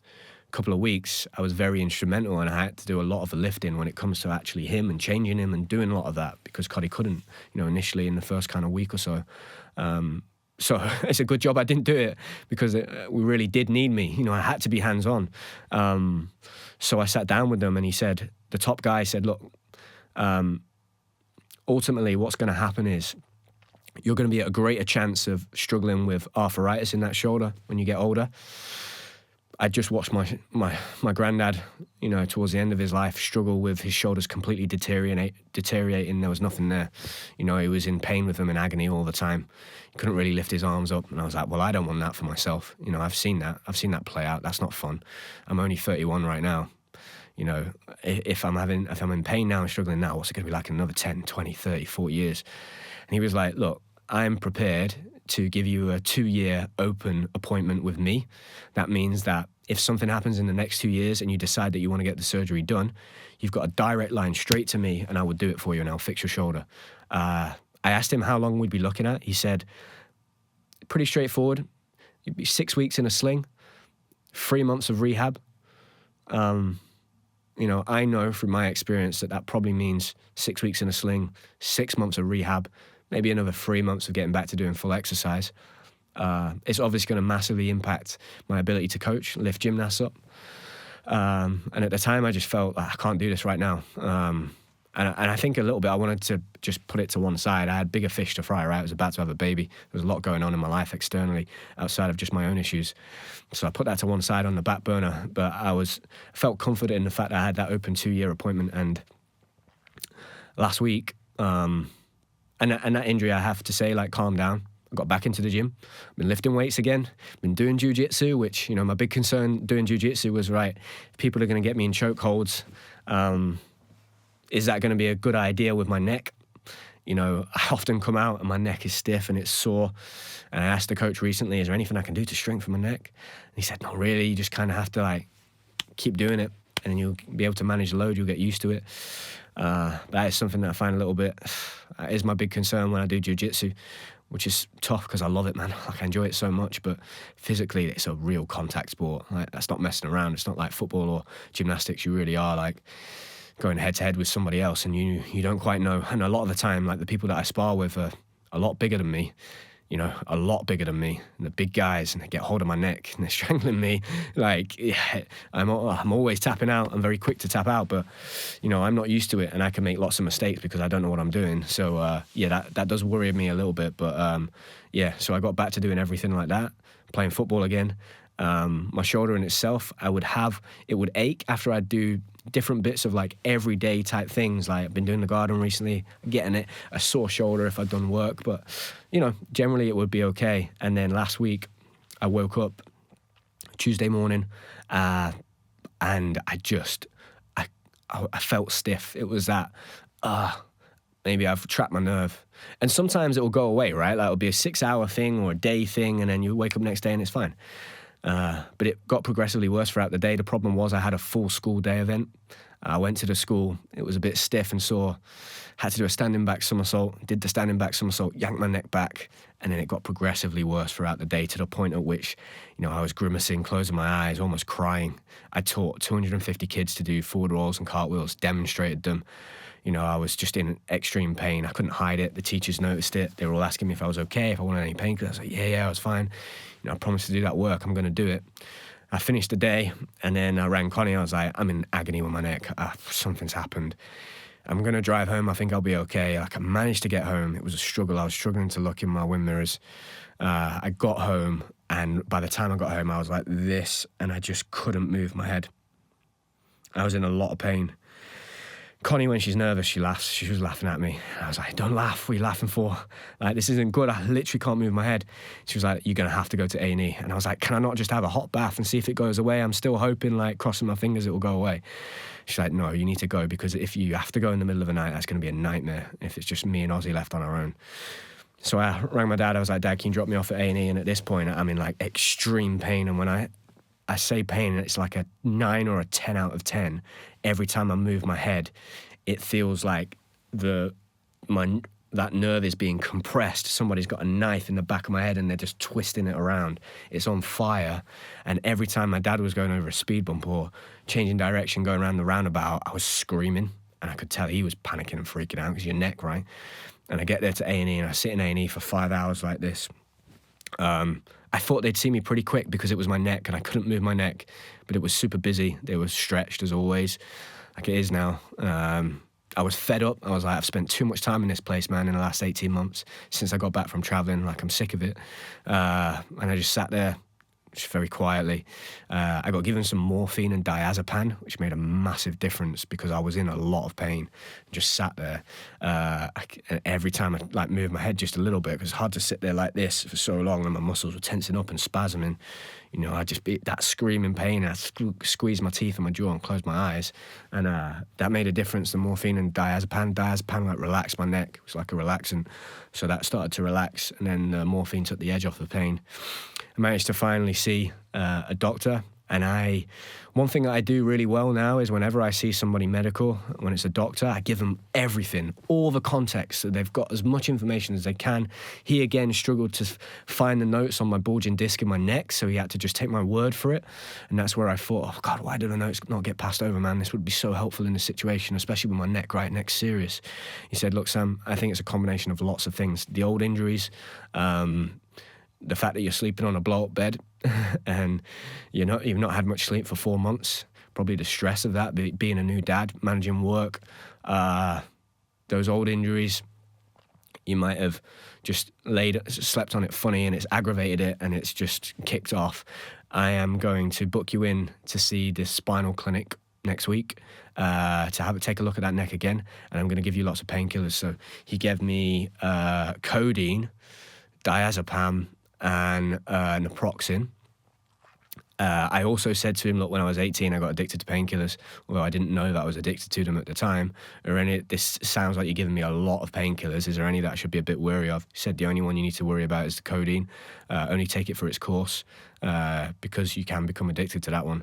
couple of weeks I was very instrumental, and I had to do a lot of the lifting when it comes to actually him and changing him and doing a lot of that because Coddy couldn't, you know, initially in the first kind of week or so. So it's a good job I didn't do it because we really did need me. You know, I had to be hands-on. So I sat down with them and he said, the top guy said, look, ultimately what's going to happen is you're going to be at a greater chance of struggling with arthritis in that shoulder when you get older. I just watched my granddad, you know, towards the end of his life, struggle with his shoulders completely deteriorating. There was nothing there. You know, he was in pain with them, in agony all the time. He couldn't really lift his arms up. And I was like, well, I don't want that for myself. You know, I've seen that play out. That's not fun. I'm only 31 right now. You know, if I'm in pain now and struggling now, what's it going to be like in another 10, 20, 30, 40 years? And he was like, look, I'm prepared to give you a 2-year open appointment with me. That means that if something happens in the next 2 years and you decide that you want to get the surgery done, you've got a direct line straight to me and I will do it for you and I'll fix your shoulder. I asked him how long we'd be looking at. He said, pretty straightforward. It'd be 6 weeks in a sling, 3 months of rehab. You know, I know from my experience that probably means 6 weeks in a sling, 6 months of rehab, maybe another 3 months of getting back to doing full exercise. It's obviously going to massively impact my ability to coach, lift gymnasts up. And at the time, I just felt like I can't do this right now. And I think a little bit I wanted to just put it to one side. I had bigger fish to fry, right? I was about to have a baby. There was a lot going on in my life externally outside of just my own issues. So I put that to one side on the back burner. But I felt confident in the fact that I had that open 2-year appointment. And last week, and that injury, I have to say, like, calmed down. I got back into the gym, been lifting weights again, been doing jiu-jitsu, which, you know, my big concern doing jiu-jitsu was, right, people are going to get me in chokeholds. Is that going to be a good idea with my neck? You know, I often come out and my neck is stiff and it's sore. And I asked the coach recently, is there anything I can do to strengthen my neck? And he said, not really. You just kind of have to, like, keep doing it and then you'll be able to manage the load. You'll get used to it. That is something that I find a little bit, is my big concern when I do jiu-jitsu, which is tough because I love it, man. Like, I enjoy it so much, but physically it's a real contact sport. Like, that's not messing around. It's not like football or gymnastics. You really are, like, going head to head with somebody else and you don't quite know. And a lot of the time, like, the people that I spar with are a lot bigger than me, you know, a lot bigger than me. And the big guys, and they get hold of my neck and they're strangling me. Like, yeah, I'm always tapping out. I'm very quick to tap out, but, you know, I'm not used to it and I can make lots of mistakes because I don't know what I'm doing. So, yeah, that does worry me a little bit. But, yeah, so I got back to doing everything like that, playing football again. My shoulder in itself, it would ache after I'd do different bits of, like, everyday type things. Like, I've been doing the garden recently, getting a sore shoulder if I've done work, but, you know, generally it would be okay. And then last week I woke up Tuesday morning and I felt stiff. It was that, maybe I've trapped my nerve. And sometimes it will go away, right? Like, it'll be a 6-hour thing or a day thing, and then you wake up next day and it's fine. But it got progressively worse throughout the day. The problem was I had a full school day event I went to the school. It was a bit stiff and sore. Had to do a standing back somersault. Did the standing back somersault, yanked my neck back, and then it got progressively worse throughout the day to the point at which, I was grimacing, closing my eyes, almost crying. I taught 250 kids to do forward rolls and cartwheels, demonstrated them. I was just in extreme pain. I couldn't hide it. The teachers noticed it. They were all asking me if I was okay, if I wanted any painkillers. I was like, yeah, I was fine. I promised to do that work. I'm going to do it. I finished the day, and then I rang Connie. I was like, I'm in agony with my neck. Something's happened. I'm going to drive home. I think I'll be okay. I managed to get home. It was a struggle. I was struggling to look in my wind mirrors. I got home, and by the time I got home, I was like this, and I just couldn't move my head. I was in a lot of pain. Connie, when she's nervous, she laughs. She was laughing at me. I was like, don't laugh. What are you laughing for? Like, this isn't good. I literally can't move my head. She was like, you're going to have to go to A&E. And I was like, can I not just have a hot bath and see if it goes away? I'm still hoping, crossing my fingers, it will go away. She's like, no, you need to go, because if you have to go in the middle of the night, that's going to be a nightmare if it's just me and Ozzy left on our own. So I rang my dad. I was like, Dad, can you drop me off at A&E? And at this point, I'm in extreme pain. And when I say pain, it's like a 9 or a 10 out of 10. Every time I move my head, it feels like that nerve is being compressed. Somebody's got a knife in the back of my head and they're just twisting it around. It's on fire. And every time my dad was going over a speed bump or changing direction, going around the roundabout, I was screaming. And I could tell he was panicking and freaking out because your neck, right? And I get there to A&E and I sit in A&E for 5 hours like this. I thought they'd see me pretty quick because it was my neck and I couldn't move my neck, but it was super busy. They were stretched as always, like it is now. I was fed up. I was like, I've spent too much time in this place, man, in the last 18 months since I got back from traveling. I'm sick of it. And I just sat there just very quietly. I got given some morphine and diazepam, which made a massive difference because I was in a lot of pain. Just sat there. Every time I moved my head just a little bit, because it's hard to sit there like this for so long and my muscles were tensing up and spasming. I just be that screaming pain. I squeezed my teeth and my jaw and closed my eyes, and that made a difference. The morphine and diazepam relaxed my neck. It was like a relaxant, so that started to relax, and then the morphine took the edge off the pain. I managed to finally see a doctor. And one thing that I do really well now is whenever I see somebody medical, when it's a doctor, I give them everything, all the context, so they've got as much information as they can. He again struggled to find the notes on my bulging disc in my neck, so he had to just take my word for it. And that's where I thought, oh God, why do the notes not get passed over, man? This would be so helpful in this situation, especially with my neck, right? Neck's serious. He said, look, Sam, I think it's a combination of lots of things. The old injuries, the fact that you're sleeping on a blow-up bed and you've not had much sleep for 4 months, probably the stress of that, being a new dad, managing work, those old injuries, you might have just slept on it funny and it's aggravated it and it's just kicked off. I am going to book you in to see this spinal clinic next week to take a look at that neck again, and I'm going to give you lots of painkillers. So he gave me codeine, diazepam, and naproxen. I also said to him, look, when I was 18, I got addicted to painkillers, although I didn't know that I was addicted to them at the time. This sounds like you're giving me a lot of painkillers. Is there any that I should be a bit wary of? He said the only one you need to worry about is the codeine. Only take it for its course, because you can become addicted to that one.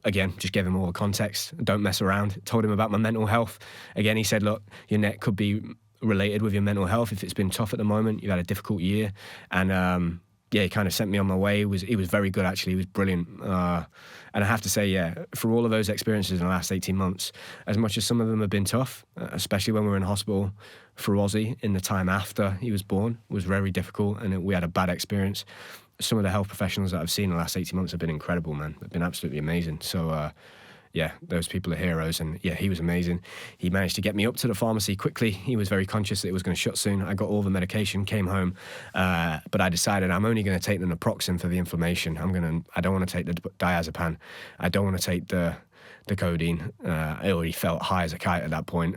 Again, just gave him all the context. Don't mess around. Told him about my mental health. Again, he said, look, your neck could be related with your mental health if it's been tough at the moment. You've had a difficult year. And he kind of sent me on my way. He was very good, actually. He was brilliant. And I have to say, for all of those experiences in the last 18 months, as much as some of them have been tough, especially when we were in hospital for Ozzy in the time after he was born, was very difficult, and we had a bad experience. Some of the health professionals that I've seen in the last 18 months have been incredible, man. They've been absolutely amazing. So, those people are heroes, and he was amazing. He managed to get me up to the pharmacy quickly. He was very conscious that it was going to shut soon. I got all the medication, came home, but I decided I'm only going to take the naproxen for the inflammation. I don't want to take the diazepam. I don't want to take the codeine. I already felt high as a kite at that point.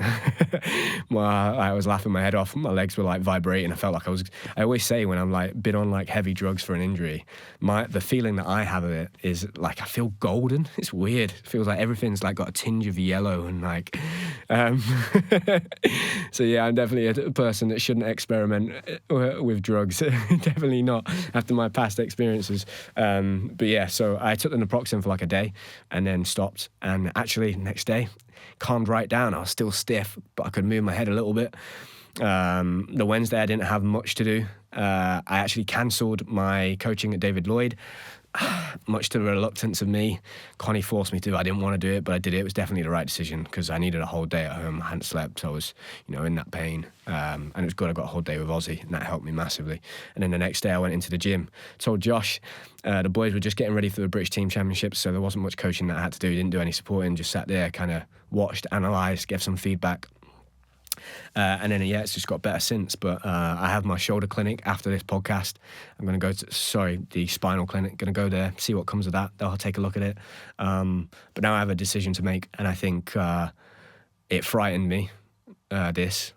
I was laughing my head off. My legs were vibrating. I felt like I always say when I'm been on heavy drugs for an injury, the feeling that I have of it is I feel golden. It's weird. It feels like everything's got a tinge of yellow and so I'm definitely a person that shouldn't experiment with drugs. Definitely not after my past experiences. So I took the naproxen for a day and then stopped. And And actually, next day, calmed right down. I was still stiff, but I could move my head a little bit. The Wednesday, I didn't have much to do. I actually cancelled my coaching at David Lloyd, much to the reluctance of me. Connie forced me to. I didn't want to do it, but I did it. It was definitely the right decision because I needed a whole day at home. I hadn't slept. I was, in that pain. And it was good I got a whole day with Ozzy, and that helped me massively. And then the next day I went into the gym. Told Josh, the boys were just getting ready for the British Team Championships, so there wasn't much coaching that I had to do. Didn't do any supporting, just sat there, kind of watched, analysed, gave some feedback. And then, it's just got better since. But I have my shoulder clinic after this podcast. I'm going to go to, the spinal clinic. Going to go there, see what comes of that. I'll take a look at it. But now I have a decision to make. And I think it frightened me, this.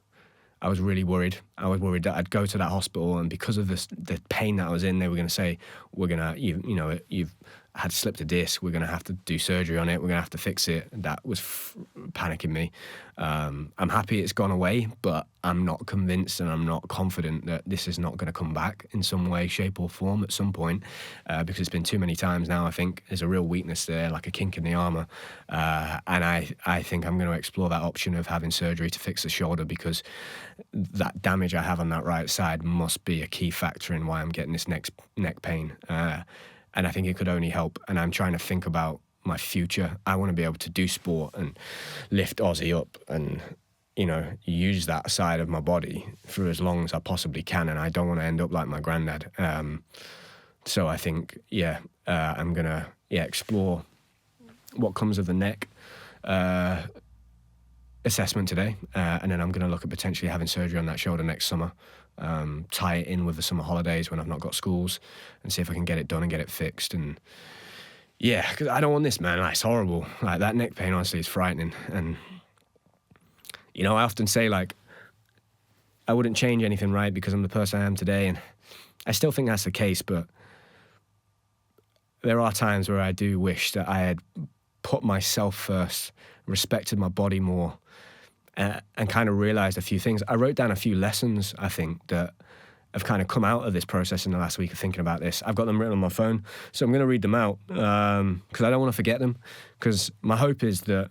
I was really worried. I was worried that I'd go to that hospital, and because of the pain that I was in, they were going to say, you've had slipped a disc, we're going to have to do surgery on it, we're going to have to fix it. That was panicking me. I'm happy it's gone away, but I'm not convinced and I'm not confident that this is not going to come back in some way, shape or form at some point, because it's been too many times now. I think there's a real weakness there, like a kink in the armour, and I think I'm going to explore that option of having surgery to fix the shoulder, because that damage I have on that right side must be a key factor in why I'm getting this neck pain. And I think it could only help. And I'm trying to think about my future. I want to be able to do sport and lift Ozzy up and, use that side of my body for as long as I possibly can. And I don't want to end up like my granddad. So I think, I'm going to explore what comes of the neck assessment today. And then I'm going to look at potentially having surgery on that shoulder next summer. Tie it in with the summer holidays when I've not got schools, and see if I can get it done and get it fixed. And because I don't want this, man. It's horrible. Like, that neck pain, honestly, is frightening. And I often say, like, I wouldn't change anything, right, because I'm the person I am today, and I still think that's the case. But there are times where I do wish that I had put myself first, respected my body more, and kind of realised a few things. I wrote down a few lessons, I think, that have kind of come out of this process in the last week of thinking about this. I've got them written on my phone, so I'm going to read them out because I don't want to forget them, because my hope is that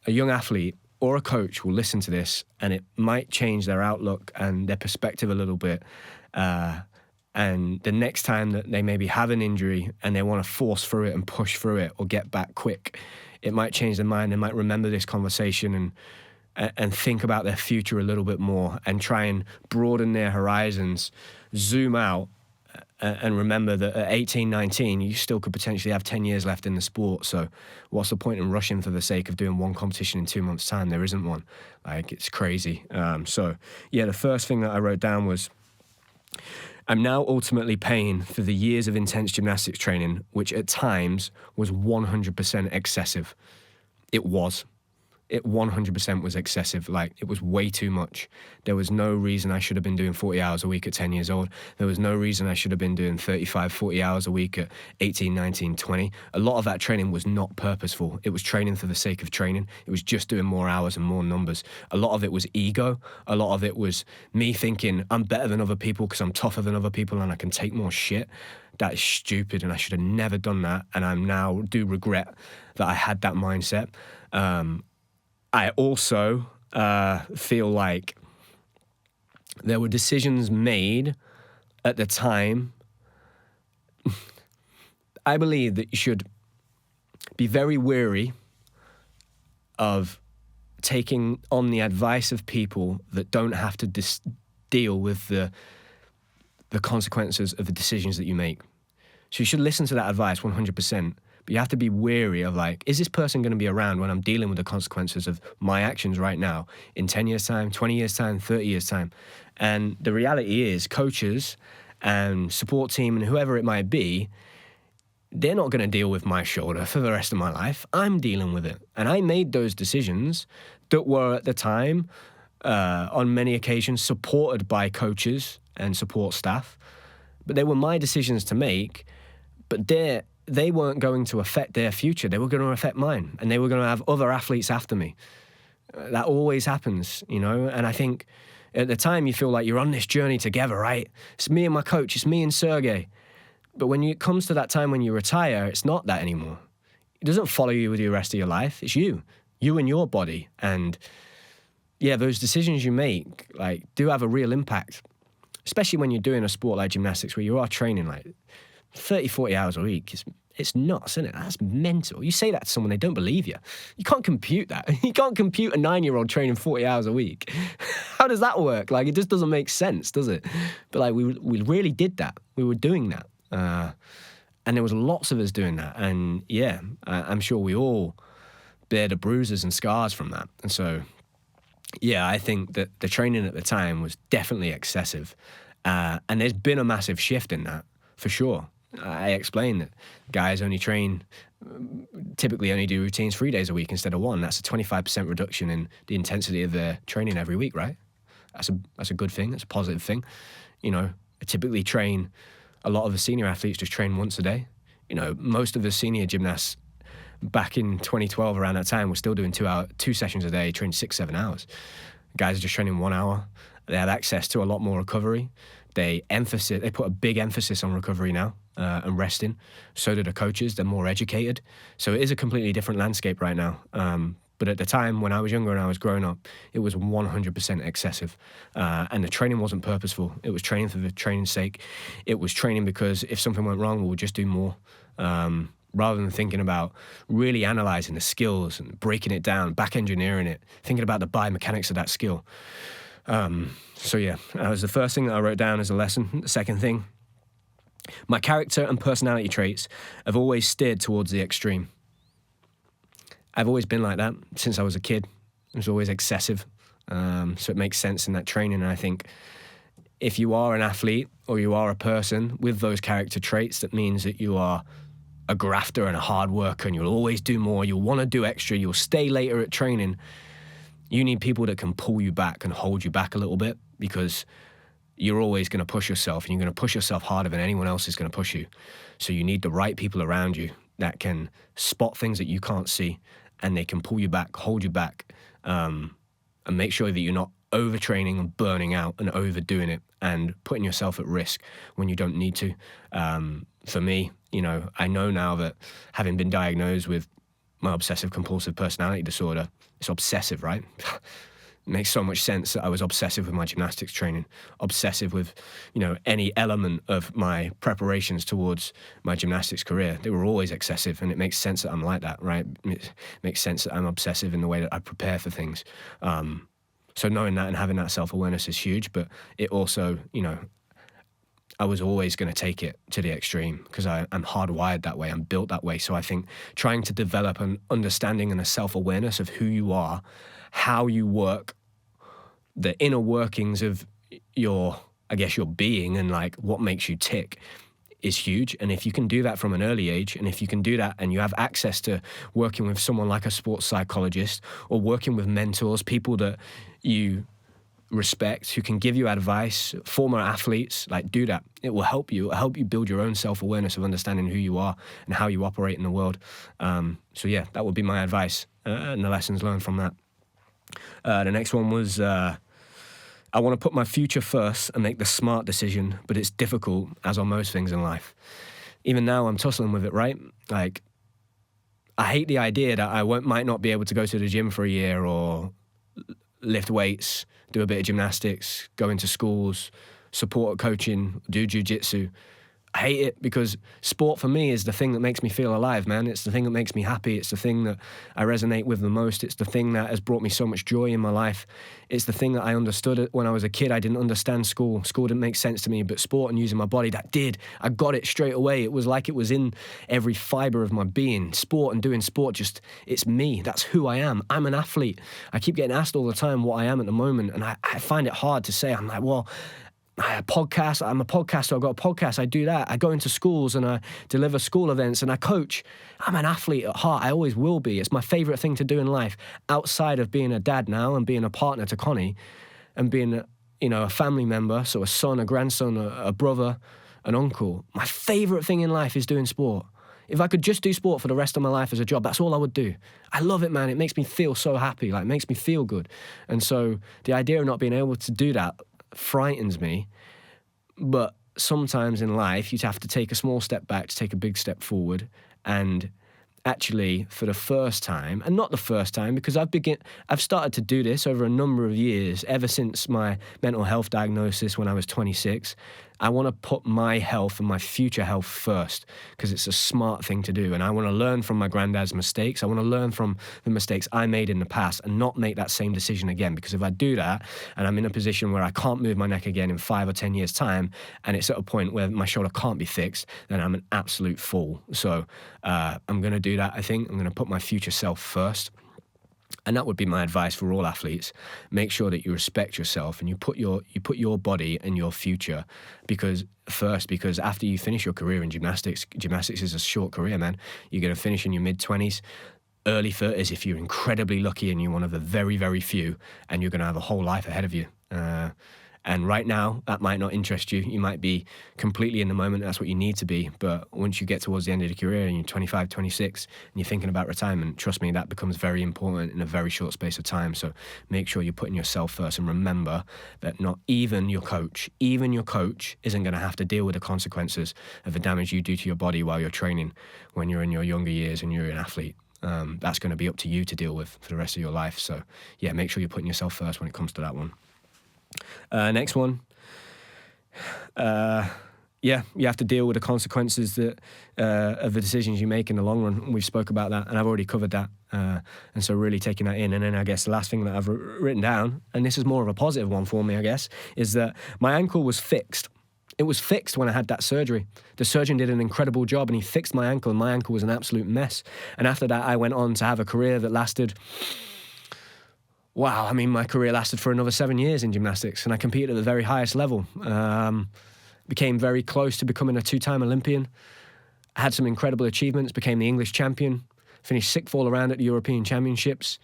a young athlete or a coach will listen to this and it might change their outlook and their perspective a little bit. And the next time that they maybe have an injury and they want to force through it and push through it or get back quick, it might change their mind. They might remember this conversation and think about their future a little bit more and try and broaden their horizons, zoom out, and remember that at 18, 19, you still could potentially have 10 years left in the sport. So what's the point in rushing for the sake of doing one competition in 2 months' time? There isn't one. Like, it's crazy. The first thing that I wrote down was, I'm now ultimately paying for the years of intense gymnastics training, which at times was 100% excessive. It was. It 100% was excessive. Like, it was way too much. There was no reason I should have been doing 40 hours a week at 10 years old. There was no reason I should have been doing 35, 40 hours a week at 18, 19, 20. A lot of that training was not purposeful. It was training for the sake of training. It was just doing more hours and more numbers. A lot of it was ego. A lot of it was me thinking I'm better than other people because I'm tougher than other people and I can take more shit. That is stupid, and I should have never done that. And I now do regret that I had that mindset. I also feel like there were decisions made at the time. I believe that you should be very wary of taking on the advice of people that don't have to deal with the consequences of the decisions that you make. So you should listen to that advice 100%. But you have to be wary of, like, is this person going to be around when I'm dealing with the consequences of my actions right now in 10 years' time, 20 years' time, 30 years' time? And the reality is coaches and support team and whoever it might be, they're not going to deal with my shoulder for the rest of my life. I'm dealing with it. And I made those decisions that were at the time, on many occasions, supported by coaches and support staff. But they were my decisions to make, but they weren't going to affect their future. They were going to affect mine, and they were going to have other athletes after me. That always happens, and I think at the time you feel like you're on this journey together, right? It's me and my coach, it's me and Sergey. But when it comes to that time when you retire, it's not that anymore. It doesn't follow you with the rest of your life. It's you and your body. And yeah, those decisions you make, like, do have a real impact, especially when you're doing a sport like gymnastics where you are training like 30, 40 hours a week. It's nuts, isn't it? That's mental. You say that to someone, they don't believe you. You can't compute that. You can't compute a 9-year-old training 40 hours a week. How does that work? Like, it just doesn't make sense, does it? But like, we really did that. We were doing that. And there was lots of us doing that. And yeah, I'm sure we all bear the bruises and scars from that. And so, yeah, I think that the training at the time was definitely excessive. And there's been a massive shift in that, for sure. I explained that guys typically only do routines 3 days a week instead of 1. That's a 25% reduction in the intensity of their training every week, right? That's a good thing. That's a positive thing. You know, I typically train, a lot of the senior athletes just train once a day. You know, most of the senior gymnasts back in 2012, around that time, were still doing 2 sessions a day, training 6-7 hours. Guys are just training 1 hour. They have access to a lot more recovery. They put a big emphasis on recovery now and resting. So do the coaches. They're more educated. So it is a completely different landscape right now. But at the time when I was younger and I was growing up, it was 100% excessive. And the training wasn't purposeful. It was training for the training's sake. It was training because if something went wrong, we would just do more. Rather than thinking about really analysing the skills and breaking it down, back engineering it, thinking about the biomechanics of that skill. So yeah, that was the first thing that I wrote down as a lesson. The second thing, my character and personality traits have always steered towards the extreme. I've always been like that since I was a kid. It was always excessive. So it makes sense in that training. And I think if you are an athlete or you are a person with those character traits, that means that you are a grafter and a hard worker, and you'll always do more. You'll want to do extra. You'll stay later at training. You need people that can pull you back and hold you back a little bit, because you're always going to push yourself, and you're going to push yourself harder than anyone else is going to push you. So you need the right people around you that can spot things that you can't see, and they can pull you back, hold you back, and make sure that you're not overtraining and burning out and overdoing it and putting yourself at risk when you don't need to. For me, you know, I know now that having been diagnosed with my obsessive compulsive personality disorder, it's obsessive, right? It makes so much sense that I was obsessive with my gymnastics training, obsessive with, you know, any element of my preparations towards my gymnastics career. They were always excessive, and it makes sense that I'm like that, right? It makes sense that I'm obsessive in the way that I prepare for things. So knowing that and having that self-awareness is huge, but it also, you know, I was always going to take it to the extreme because I'm hardwired that way. I'm built that way. So I think trying to develop an understanding and a self-awareness of who you are, how you work, the inner workings of your being, and like what makes you tick is huge. And if you can do that from an early age, and if you can do that and you have access to working with someone like a sports psychologist or working with mentors, people that you respect, who can give you advice, former athletes, like, do that. It will help you. It will help you build your own self-awareness of understanding who you are and how you operate in the world. So yeah, that would be my advice and the lessons learned from that. The next one was, I want to put my future first and make the smart decision, but it's difficult, as on most things in life. Even now, I'm tussling with it, right? Like, I hate the idea that I might not be able to go to the gym for a year or lift weights, do a bit of gymnastics, go into schools, support coaching, do jiu-jitsu. I hate it because sport for me is the thing that makes me feel alive, man. It's the thing that makes me happy. It's the thing that I resonate with the most. It's the thing that has brought me so much joy in my life. It's the thing that I understood it when I was a kid. I didn't understand school. School didn't make sense to me, but sport and using my body, that did. I got it straight away. It was like it was in every fiber of my being. Sport and doing sport, just, it's me. That's who I am. I'm an athlete. I keep getting asked all the time what I am at the moment, and I find it hard to say. I'm like, well, I'm a podcaster, I've got a podcast, I do that. I go into schools and I deliver school events and I coach. I'm an athlete at heart, I always will be. It's my favourite thing to do in life, outside of being a dad now and being a partner to Connie and being, you know, a family member, so a son, a grandson, a brother, an uncle. My favourite thing in life is doing sport. If I could just do sport for the rest of my life as a job, that's all I would do. I love it, man. It makes me feel so happy, like, it makes me feel good. And so the idea of not being able to do that frightens me, but sometimes in life you have to take a small step back to take a big step forward, and actually, for the first time, and not the first time, because I've started to do this over a number of years, ever since my mental health diagnosis when I was 26. I want to put my health and my future health first, because it's a smart thing to do. And I want to learn from my granddad's mistakes. I want to learn from the mistakes I made in the past and not make that same decision again. Because if I do that and I'm in a position where I can't move my neck again in 5 or 10 years' time, and it's at a point where my shoulder can't be fixed, then I'm an absolute fool. So I'm going to do that, I think. I'm going to put my future self first. And that would be my advice for all athletes. Make sure that you respect yourself and you put your body and your future because after you finish your career in gymnastics is a short career, man. You're going to finish in your mid-20s, early 30s if you're incredibly lucky and you're one of the very, very few, and you're going to have a whole life ahead of you. And right now, that might not interest you. You might be completely in the moment. That's what you need to be. But once you get towards the end of your career and you're 25, 26, and you're thinking about retirement, trust me, that becomes very important in a very short space of time. So make sure you're putting yourself first, and remember that not even your coach isn't going to have to deal with the consequences of the damage you do to your body while you're training when you're in your younger years and you're an athlete. That's going to be up to you to deal with for the rest of your life. So yeah, make sure you're putting yourself first when it comes to that one. Next one. You have to deal with the consequences that of the decisions you make in the long run. We've spoke about that, and I've already covered that. And so really taking that in. And then I guess the last thing that I've written down, and this is more of a positive one for me, I guess, is that my ankle was fixed. It was fixed when I had that surgery. The surgeon did an incredible job, and he fixed my ankle, and my ankle was an absolute mess. And after that, I went on to have a career that lasted... Wow, I mean, my career lasted for another 7 years in gymnastics, and I competed at the very highest level. Became very close to becoming a 2-time Olympian. Had some incredible achievements, became the English champion, finished 6th all around at the European Championships,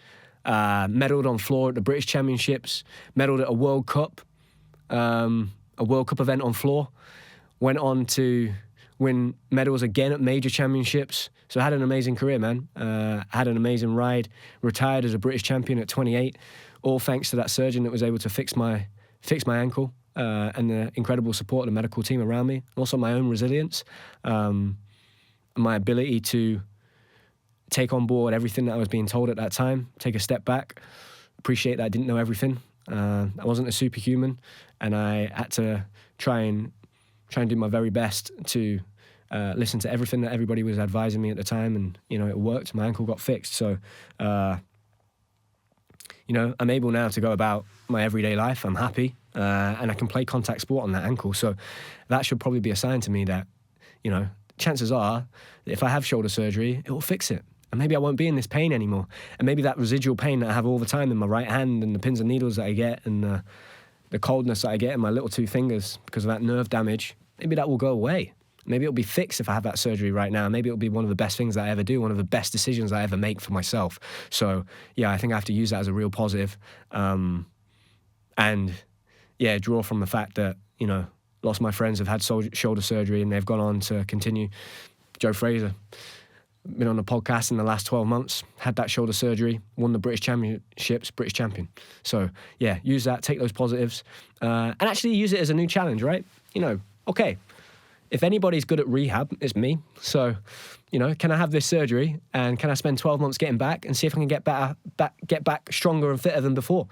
medalled on floor at the British Championships, medalled at a World Cup event on floor, went on to win medals again at major championships. So I had an amazing career, man. Had an amazing ride, retired as a British champion at 28, all thanks to that surgeon that was able to fix my ankle, and the incredible support of the medical team around me. Also my own resilience, my ability to take on board everything that I was being told at that time, take a step back, appreciate that I didn't know everything. I wasn't a superhuman, and I had to try and do my very best to listen to everything that everybody was advising me at the time, and it worked. My ankle got fixed, so I'm able now to go about my everyday life. I'm happy, and I can play contact sport on that ankle. So that should probably be a sign to me that chances are that if I have shoulder surgery, it will fix it. And maybe I won't be in this pain anymore. And maybe that residual pain that I have all the time in my right hand, and the pins and needles that I get, and the coldness that I get in my little 2 fingers because of that nerve damage, maybe that will go away. Maybe it'll be fixed if I have that surgery right now. Maybe it'll be one of the best things that I ever do, one of the best decisions I ever make for myself. So, yeah, I think I have to use that as a real positive. And, yeah, draw from the fact that, lots of my friends have had shoulder surgery and they've gone on to continue. Joe Fraser, been on the podcast in the last 12 months, had that shoulder surgery, won the British Championships, British champion. So, yeah, use that, take those positives, and actually use it as a new challenge, right? Okay, if anybody's good at rehab, it's me. So, can I have this surgery and can I spend 12 months getting back and see if I can get back stronger and fitter than before?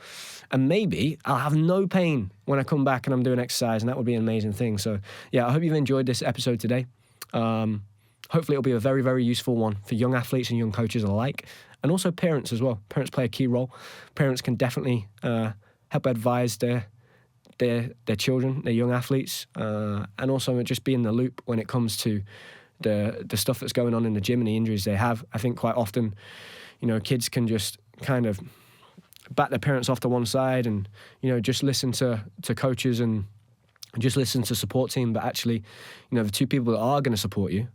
And maybe I'll have no pain when I come back and I'm doing exercise, and that would be an amazing thing. So, yeah, I hope you've enjoyed this episode today. Hopefully it'll be a very, very useful one for young athletes and young coaches alike, and also parents as well. Parents play a key role. Parents can definitely help advise their children, their young athletes, and also just be in the loop when it comes to the stuff that's going on in the gym and the injuries they have. I think quite often, kids can just kind of back their parents off to one side and, just listen to coaches and just listen to support team. But actually, the 2 people that are going to support you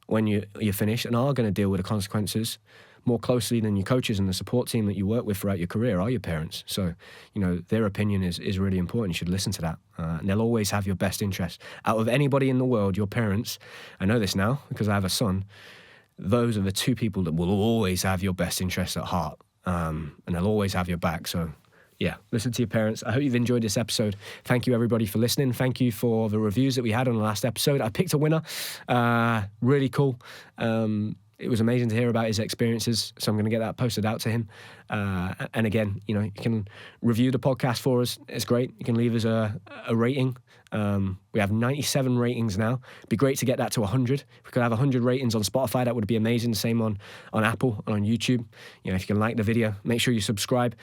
when you're finished and are going to deal with the consequences more closely than your coaches and the support team that you work with throughout your career are your parents. So, their opinion is really important. You should listen to that. And they'll always have your best interest. Out of anybody in the world, your parents, I know this now because I have a son, those are the 2 people that will always have your best interest at heart. And they'll always have your back. So, yeah, listen to your parents. I hope you've enjoyed this episode. Thank you, everybody, for listening. Thank you for the reviews that we had on the last episode. I picked a winner. Really cool. it was amazing to hear about his experiences. So I'm going to get that posted out to him. And again, you know, you can review the podcast for us. It's great. You can leave us a rating. We have 97 ratings now. It'd be great to get that to 100. If we could have 100 ratings on Spotify, that would be amazing. The same on Apple and on YouTube. You know, if you can like the video, make sure you subscribe.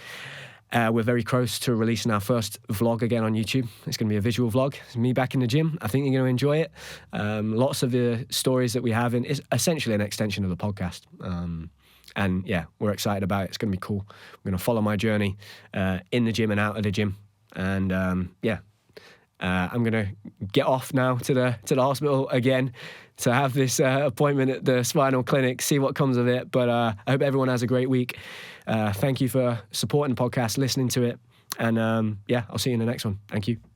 We're very close to releasing our first vlog again on YouTube. It's going to be a visual vlog. It's me back in the gym. I think you're going to enjoy it. Lots of the stories that we have in is essentially an extension of the podcast. And yeah, we're excited about it. It's going to be cool. We're going to follow my journey in the gym and out of the gym. And I'm going to get off now to the hospital again to have this appointment at the spinal clinic, see what comes of it. But I hope everyone has a great week. Thank you for supporting the podcast, listening to it. And I'll see you in the next one. Thank you.